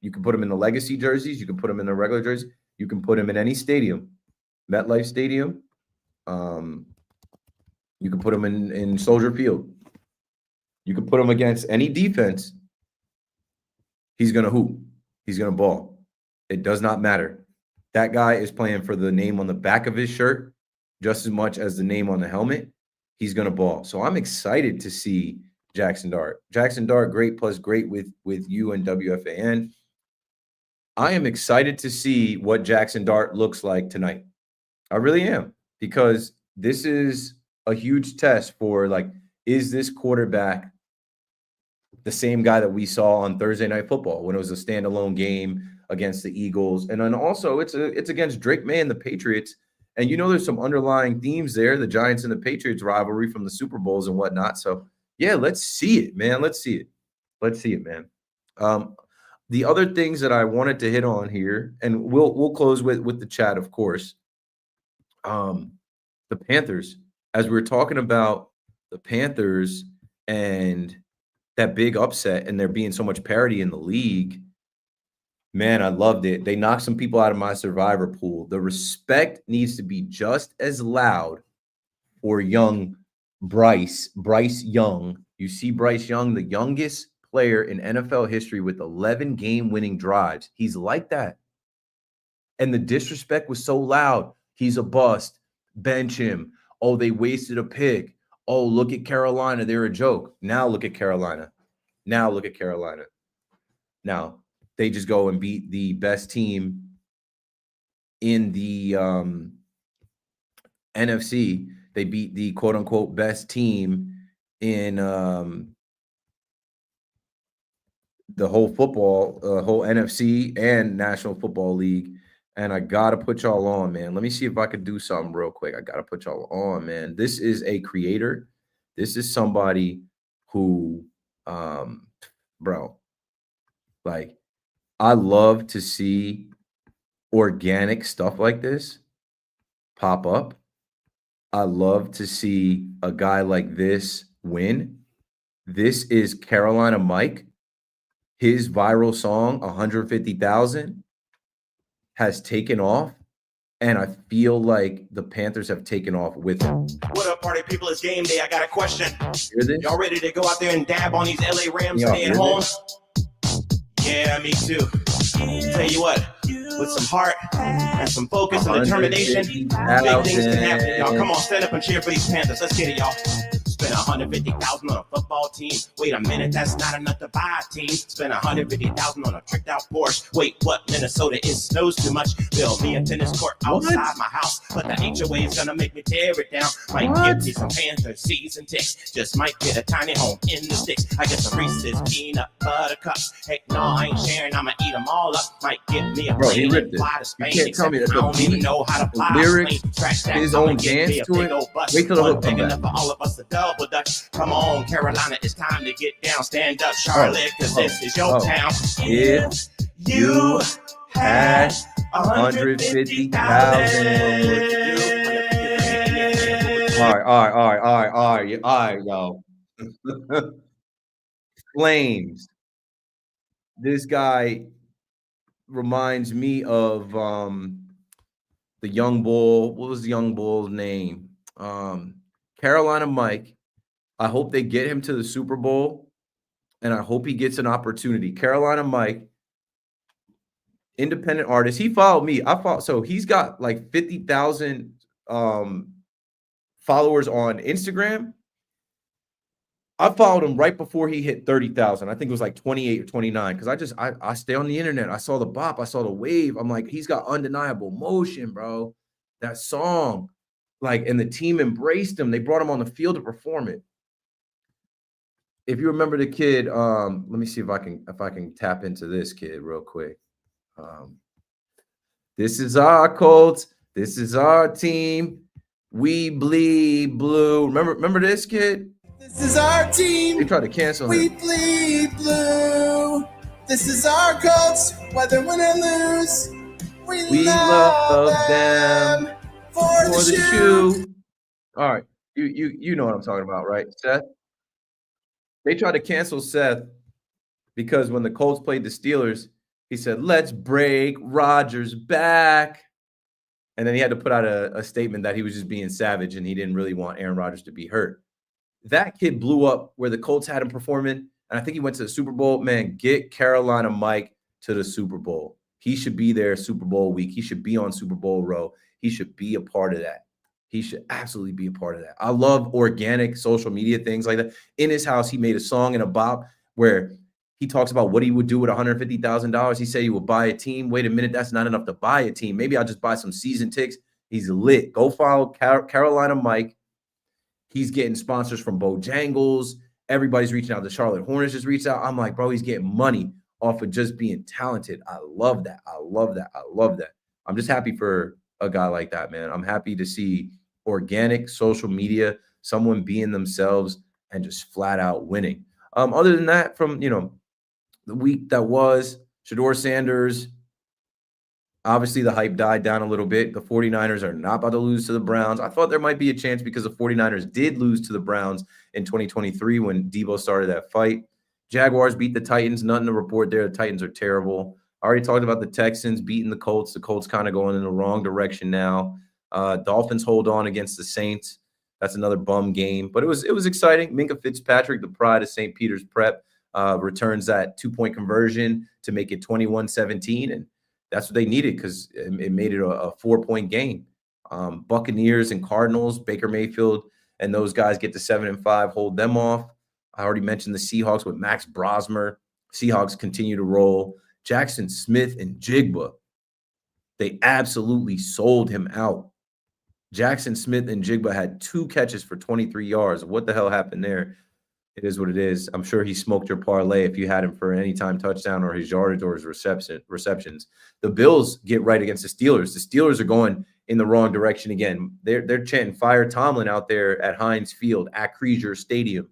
You can put him in the legacy jerseys. You can put him in the regular jersey. You can put him in any stadium. MetLife Stadium. You can put him in Soldier Field. You can put him against any defense. He's going to hoop. He's going to ball. It does not matter. That guy is playing for the name on the back of his shirt just as much as the name on the helmet. He's going to ball. So I'm excited to see Jackson Dart. Jackson Dart, great plus great with you and WFAN. I am excited to see what Jackson Dart looks like tonight. I really am, because this is a huge test for, like, is this quarterback the same guy that we saw on Thursday Night Football when it was a standalone game against the Eagles? And then also it's against Drake May and the Patriots. And there's some underlying themes there, the Giants and the Patriots rivalry from the Super Bowls and whatnot. So yeah, let's see it, man. Let's see it, man. The other things that I wanted to hit on here, and we'll close with the chat, of course. The Panthers, as we were talking about the Panthers and that big upset and there being so much parity in the league, man, I loved it. They knocked some people out of my survivor pool. The respect needs to be just as loud for young Bryce Young. You see Bryce Young, the youngest player in NFL history with 11 game-winning drives. He's like that. And the disrespect was so loud. He's a bust. Bench him. Oh, they wasted a pick. Oh, look at Carolina. They're a joke. Now look at Carolina. Now they just go and beat the best team in the NFC. They beat the quote-unquote best team in the whole NFC and National Football League. And I got to put y'all on, man. Let me see if I could do something real quick. I got to put y'all on, man. This is a creator. This is somebody who, bro, like, I love to see organic stuff like this pop up. I love to see a guy like this win. This is Carolina Mike. His viral song, 150,000, has taken off, and I feel like the Panthers have taken off with him. What up, party people? It's game day. I got a question. Y'all ready to go out there and dab on these LA Rams stay at home? Yeah, me too. Tell you what, with some heart and some focus and determination, big things can happen. Y'all come on, stand up and cheer for these Panthers. Let's get it, y'all. Spend 150,000 on a football team. Wait a minute, that's not enough to buy a team. Spend 150,000 on a tricked out Porsche. Wait, what? Minnesota, it snows too much. Build me a tennis court outside my house, but the HOA is gonna make me tear it down. Might give me some Panther season ticks. Just might get a tiny home in the sticks. I get some Reese's peanut butter cups. Heck no, I ain't sharing. I'ma eat them all up. Might give me a plane and fly to Spain. You can't tell me that I don't even know how to fly lyrics, his own dance to it. Wait till the hook big comes enough for all of us to double dutch. Come on, Carolina, it's time to get down. Stand up, Charlotte, because this is your town. If you had 150,000. All right, y'all. Flames. This guy reminds me of the young bull. What was the young bull's name? Carolina Mike. I hope they get him to the Super Bowl, and I hope he gets an opportunity. Carolina Mike, independent artist. He followed me. So he's got like 50,000 followers on Instagram. I followed him right before he hit 30,000. I think it was like 28 or 29 because I stay on the internet. I saw the bop. I saw the wave. I'm like, he's got undeniable motion, bro. That song, like, and the team embraced him. They brought him on the field to perform it. if you remember the kid, let me see if I can tap into this kid real quick. This is our Colts. This is our team. We bleed blue. Remember this kid? This is our team. They tried to cancel him. We bleed blue. This is our Colts. Whether win or lose, we love them for the shoe. All right, you know what I'm talking about, right, Seth? They tried to cancel Seth because when the Colts played the Steelers, he said, "Let's break Rodgers' back." And then he had to put out a statement that he was just being savage and he didn't really want Aaron Rodgers to be hurt. That kid blew up where the Colts had him performing, and I think he went to the Super Bowl. Man, get Carolina Mike to the Super Bowl. He should be there Super Bowl week. He should be on Super Bowl row. He should be a part of that. He should absolutely be a part of that. I love organic social media things like that. In his house, he made a song and a bop where he talks about what he would do with $150,000. He said he would buy a team. Wait a minute, that's not enough to buy a team. Maybe I'll just buy some season tickets. He's lit. Go follow Carolina Mike. He's getting sponsors from Bojangles. Everybody's reaching out. The Charlotte Hornets just reached out. I'm like, bro, he's getting money off of just being talented. I love that. I love that. I love that. I'm just happy for a guy like that, man. I'm happy to see organic social media, someone being themselves and just flat out winning. Other than that, from, the week that was, Shedeur Sanders, obviously the hype died down a little bit. The 49ers are not about to lose to the Browns. I thought there might be a chance because the 49ers did lose to the Browns in 2023 when Debo started that fight. Jaguars beat the Titans. Nothing to report there. The Titans are terrible. I already talked about the Texans beating the Colts. The Colts kind of going in the wrong direction now. Dolphins hold on against the Saints. That's another bum game. But it was exciting. Minkah Fitzpatrick, the pride of St. Peter's Prep, returns that 2-point conversion to make it 21-17. And that's what they needed because it made it a 4-point game. Buccaneers and Cardinals, Baker Mayfield and those guys get to 7-5, hold them off. I already mentioned the Seahawks with Max Brosmer. Seahawks continue to roll. Jackson Smith and Jigba, they absolutely sold him out. Jackson Smith and Jigba had 2 catches for 23 yards. What the hell happened there? It is what it is. I'm sure he smoked your parlay if you had him for an anytime touchdown or his yardage or his receptions. The Bills get right against the Steelers. The Steelers are going in the wrong direction again. They're chanting "Fire Tomlin" out there at Heinz Field, at Creager Stadium.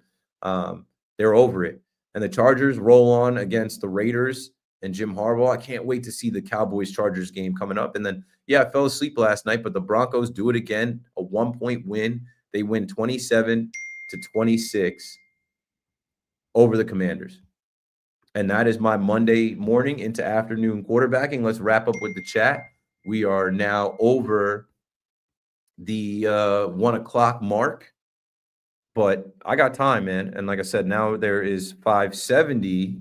They're over it. And the Chargers roll on against the Raiders and Jim Harbaugh. I can't wait to see the Cowboys-Chargers game coming up. And then, I fell asleep last night, but the Broncos do it again, a 1-point win. They win 27-26 over the Commanders. And that is my Monday morning into afternoon quarterbacking. Let's wrap up with the chat. We are now over the 1 o'clock mark, but I got time, man. And like I said, now there is 570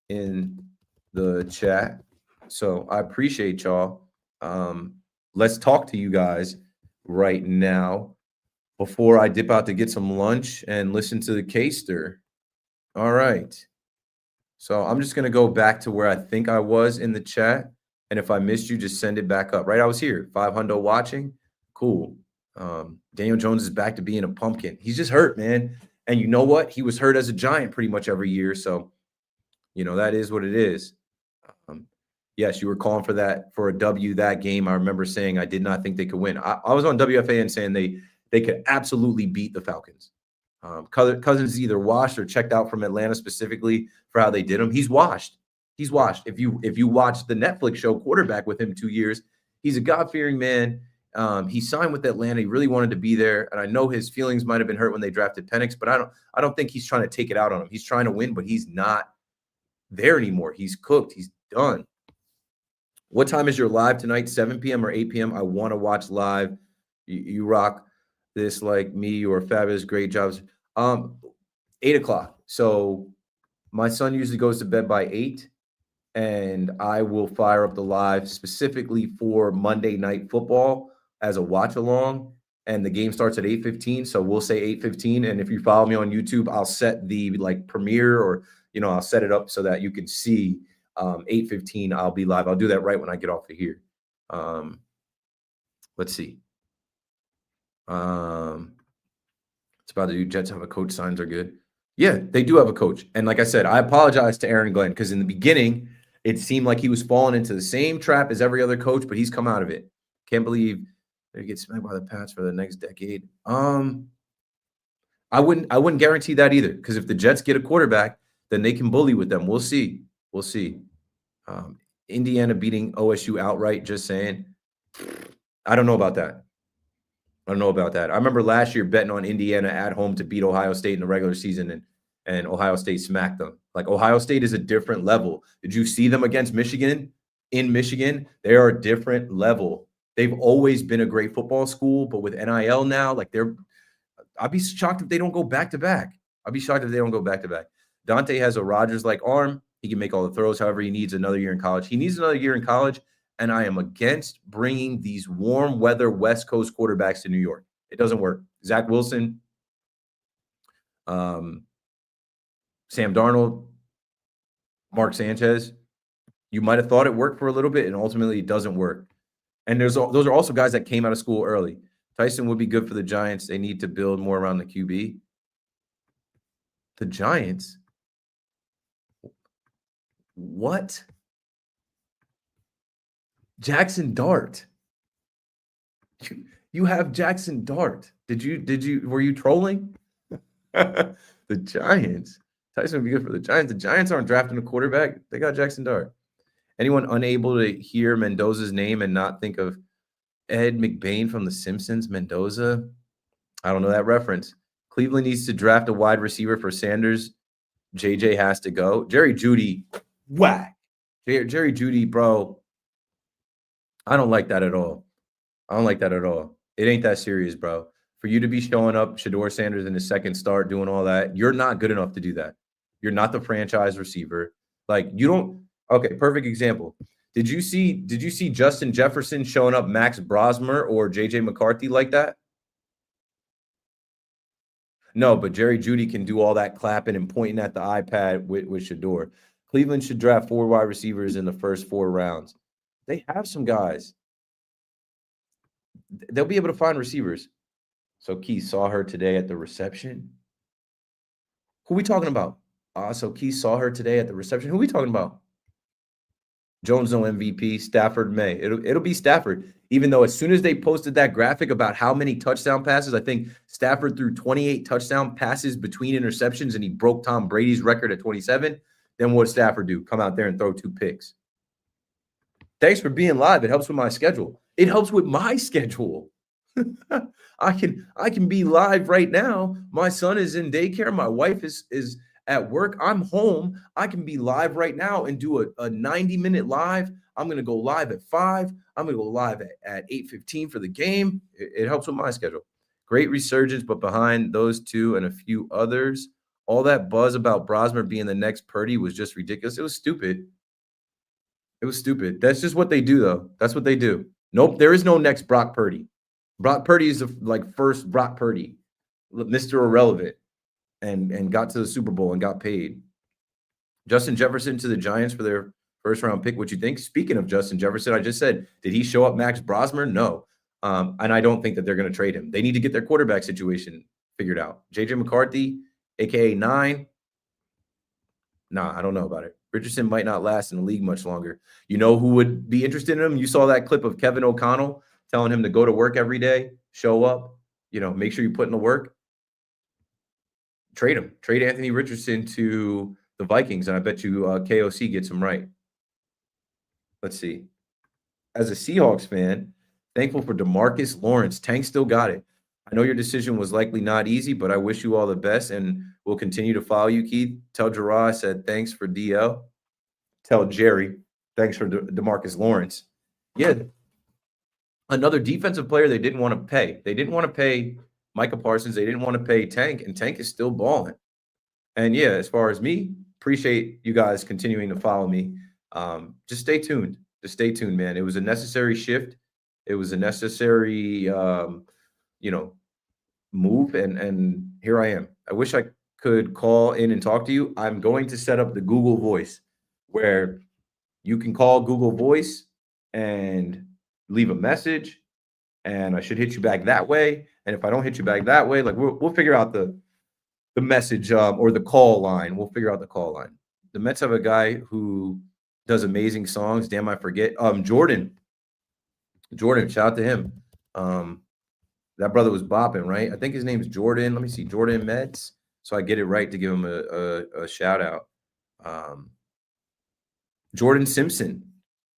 in the chat. So I appreciate y'all. Let's talk to you guys right now before I dip out to get some lunch and listen to the K-Ster. All right. So I'm just going to go back to where I think I was in the chat. And if I missed you, just send it back up. Right? I was here. 500 watching. Cool. Daniel Jones is back to being a pumpkin. He's just hurt, man. And you know what? He was hurt as a Giant pretty much every year. So, that is what it is. Yes, you were calling for a W that game. I remember saying I did not think they could win. I was on WFAN saying they could absolutely beat the Falcons. Cousins is either washed or checked out from Atlanta specifically for how they did him. He's washed. He's washed. If you watch the Netflix show Quarterback with him 2 years, he's a God-fearing man. He signed with Atlanta. He really wanted to be there. And I know his feelings might have been hurt when they drafted Penix, but I don't think he's trying to take it out on him. He's trying to win, but he's not there anymore. He's cooked. He's done. What time is your live tonight? 7 p.m. or 8 p.m.? I want to watch live. You rock this like me. You're fabulous. Great jobs. 8 o'clock. So my son usually goes to bed by 8, and I will fire up the live specifically for Monday Night Football as a watch along. And the game starts at 8:15. So we'll say 8:15. And if you follow me on YouTube, I'll set the premiere or, I'll set it up so that you can see 8:15. I'll be live. I'll do that right when I get off of here. Let's see. It's about to do Jets have a coach signs are good. Yeah, they do have a coach. And like I said, I apologize to Aaron Glenn because in the beginning, it seemed like he was falling into the same trap as every other coach, but he's come out of it. Can't believe they get smacked by the Pats for the next decade. I wouldn't guarantee that either, because if the Jets get a quarterback, then they can bully with them. We'll see. We'll see. Indiana beating OSU outright, just saying. I don't know about that. I remember last year betting on Indiana at home to beat Ohio State in the regular season, and Ohio State smacked them. Like, Ohio State is a different level. Did you see them against Michigan? In Michigan, they are a different level. They've always been a great football school, but with NIL now, like, I'd be shocked if they don't go back-to-back. Dante has a Rodgers-like arm. He can make all the throws. However, he needs another year in college. And I am against bringing these warm weather West Coast quarterbacks to New York. It doesn't work. Zach Wilson, Sam Darnold, Mark Sanchez. You might have thought it worked for a little bit, and ultimately it doesn't work. And those are also guys that came out of school early. Tyson would be good for the Giants. They need to build more around the QB. The Giants? What? Jackson Dart. You have Jackson Dart. Were you trolling? The Giants. Tyson would be good for the Giants. The Giants aren't drafting a quarterback. They got Jackson Dart. Anyone unable to hear Mendoza's name and not think of Ed McBain from The Simpsons? Mendoza? I don't know that reference. Cleveland needs to draft a wide receiver for Sanders. JJ has to go. Jerry Jeudy, whack. Jerry Jeudy, bro. I don't like that at all. It ain't that serious, bro. For you to be showing up Shedeur Sanders in his second start, doing all that, you're not good enough to do that. You're not the franchise receiver. Like, you don't. Okay, perfect example. Did you see Justin Jefferson showing up Max Brosmer or JJ McCarthy like that? No, but Jerry Jeudy can do all that clapping and pointing at the iPad with Shedeur. Cleveland should draft 4 wide receivers in the first 4 rounds. They have some guys. They'll be able to find receivers. So Keith saw her today at the reception. Who we talking about? So Keith saw her today at the reception. Who we talking about? Jones no MVP. Stafford may. It'll be Stafford. Even though as soon as they posted that graphic about how many touchdown passes, I think Stafford threw 28 touchdown passes between interceptions, and he broke Tom Brady's record at 27. Then what did Stafford do? Come out there and throw 2 picks. Thanks for being live. It helps with my schedule. I can be live right now. My son is in daycare. My wife is at work. I'm home. I can be live right now and do a 90-minute live. I'm going to go live at 5. I'm going to go live at 8:15 for the game. It helps with my schedule. Great resurgence, but behind those 2 and a few others, all that buzz about Brosmer being the next Purdy was just ridiculous. It was stupid. That's just what they do, though. That's what they do. Nope, there is no next Brock Purdy. Brock Purdy is the first Brock Purdy, Mr. Irrelevant, and got to the Super Bowl and got paid. Justin Jefferson to the Giants for their first-round pick. What you think? Speaking of Justin Jefferson, I just said, did he show up Max Brosmer? No. And I don't think that they're going to trade him. They need to get their quarterback situation figured out. JJ McCarthy, a.k.a. 9. Nah, I don't know about it. Richardson might not last in the league much longer. You know who would be interested in him? You saw that clip of Kevin O'Connell telling him to go to work every day, show up, make sure you put in the work. Trade him. Trade Anthony Richardson to the Vikings, and I bet you KOC gets him right. Let's see. As a Seahawks fan, thankful for DeMarcus Lawrence. Tank still got it. I know your decision was likely not easy, but I wish you all the best, and we'll continue to follow you, Keith. Tell Gerard I said thanks for DL. Tell Jerry thanks for DeMarcus Lawrence. Yeah. Another defensive player they didn't want to pay. They didn't want to pay Micah Parsons. They didn't want to pay Tank, and Tank is still balling. And, yeah, as far as me, appreciate you guys continuing to follow me. Just stay tuned. Man. It was a necessary shift. It was a necessary, move, and here I am. I wish I could call in and talk to you. I'm going to set up the Google Voice where you can call Google Voice and leave a message, and I should hit you back that way. And if I don't hit you back that way, like we'll figure out the the message or the call line. We'll figure out the call line. The Mets have a guy who does amazing songs. Damn, I forget. Jordan, shout out to him. That brother was bopping, right? I think his name is Jordan. Let me see, Jordan Mets. So I get it right to give him a shout out. Jordan Simpson.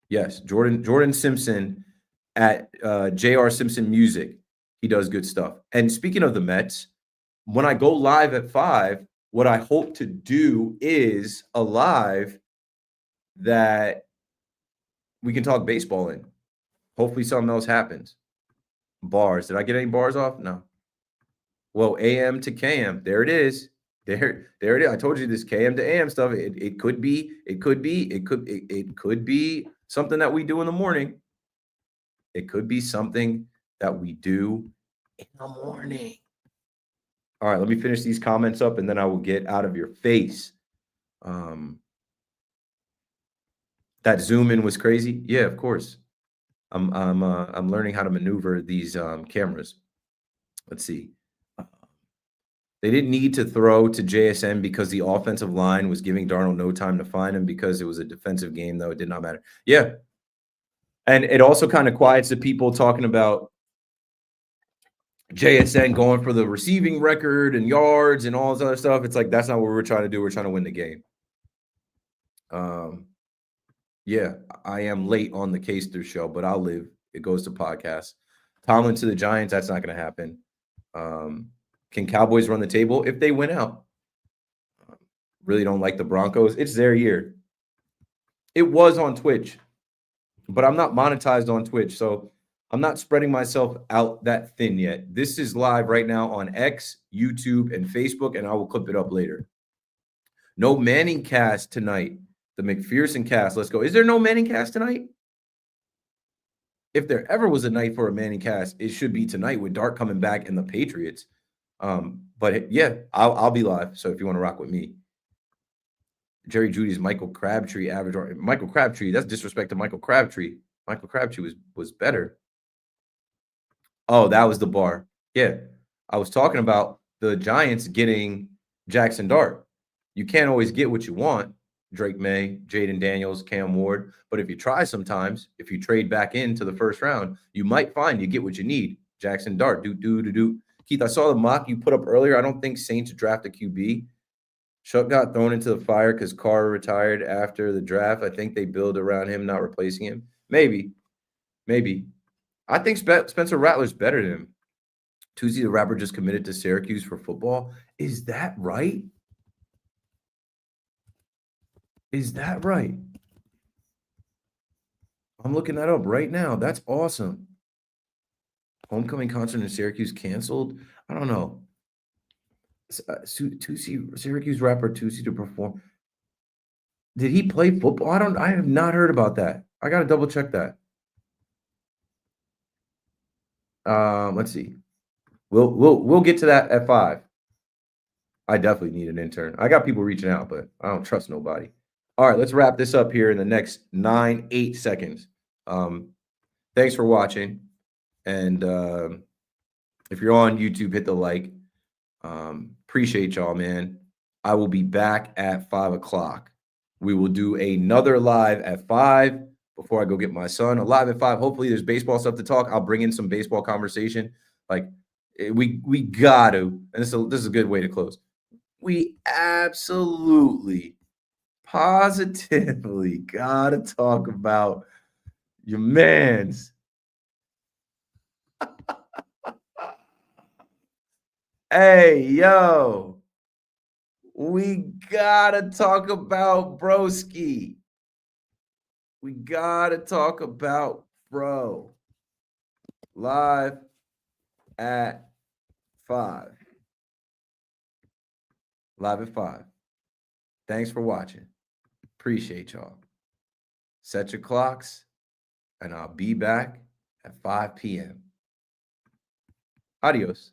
Yes, Jordan Simpson at J.R. Simpson Music. He does good stuff. And speaking of the Mets, when I go live at 5, what I hope to do is a live that we can talk baseball in. Hopefully something else happens. Bars. Did I get any bars off? No. Well, AM to KM. There it is. There it is. I told you this KM to AM stuff. It could be something that we do in the morning. It could be something that we do in the morning. All right, let me finish these comments up and then I will get out of your face. That zoom in was crazy. Yeah, of course. I'm learning how to maneuver these cameras. Let's see. They didn't need to throw to JSN because the offensive line was giving Darnold no time to find him because it was a defensive game, though. It did not matter. Yeah. And it also kind of quiets the people talking about JSN going for the receiving record and yards and all this other stuff. It's like, that's not what we're trying to do. We're trying to win the game. Yeah, I am late on the Case Through show, but I'll live. It goes to podcast. Tomlin to the Giants, that's not going to happen. Can Cowboys run the table if they win out? Really don't like the Broncos. It's their year. It was on Twitch, but I'm not monetized on Twitch, so I'm not spreading myself out that thin yet. This is live right now on X, YouTube, and Facebook, and I will clip it up later. No Manning cast tonight. The McPherson cast. Let's go. Is there no Manning cast tonight? If there ever was a night for a Manning cast, it should be tonight with Dart coming back and the Patriots. But yeah, I'll be live. So if you want to rock with me, Jerry Judy's Michael Crabtree average. Michael Crabtree, that's disrespect to Michael Crabtree. Michael Crabtree was better. Oh, that was the bar. Yeah, I was talking about the Giants getting Jackson Dart. You can't always get what you want. Drake May, Jaden Daniels, Cam Ward. But if you try sometimes, if you trade back into the first round, you might find you get what you need. Jackson Dart, do. Keith, I saw the mock you put up earlier. I don't think Saints draft a QB. Shuck got thrown into the fire because Carr retired after the draft. I think they build around him, not replacing him. Maybe. I think Spencer Rattler's better than him. Tuesday, the rapper just committed to Syracuse for football. Is that right? Is that right? I'm looking that up right now. That's awesome. Homecoming concert in Syracuse canceled? I don't know. Syracuse rapper Tusi to perform. Did he play football? I have not heard about that. I got to double check that. Let's see. We'll get to that at 5. I definitely need an intern. I got people reaching out, but I don't trust nobody. All right, let's wrap this up here in the next 8 seconds. Thanks for watching. And if you're on YouTube, hit the like. Appreciate y'all, man. I will be back at 5 o'clock. We will do another live at 5 before I go get my son. A live at 5. Hopefully there's baseball stuff to talk. I'll bring in some baseball conversation. Like we got to, and this is a good way to close. We absolutely, positively got to talk about your man's. Hey, yo, we gotta talk about Broski. We gotta talk about Bro. Live at 5. Live at 5. Thanks for watching. Appreciate y'all. Set your clocks, and I'll be back at 5 p.m. Adios.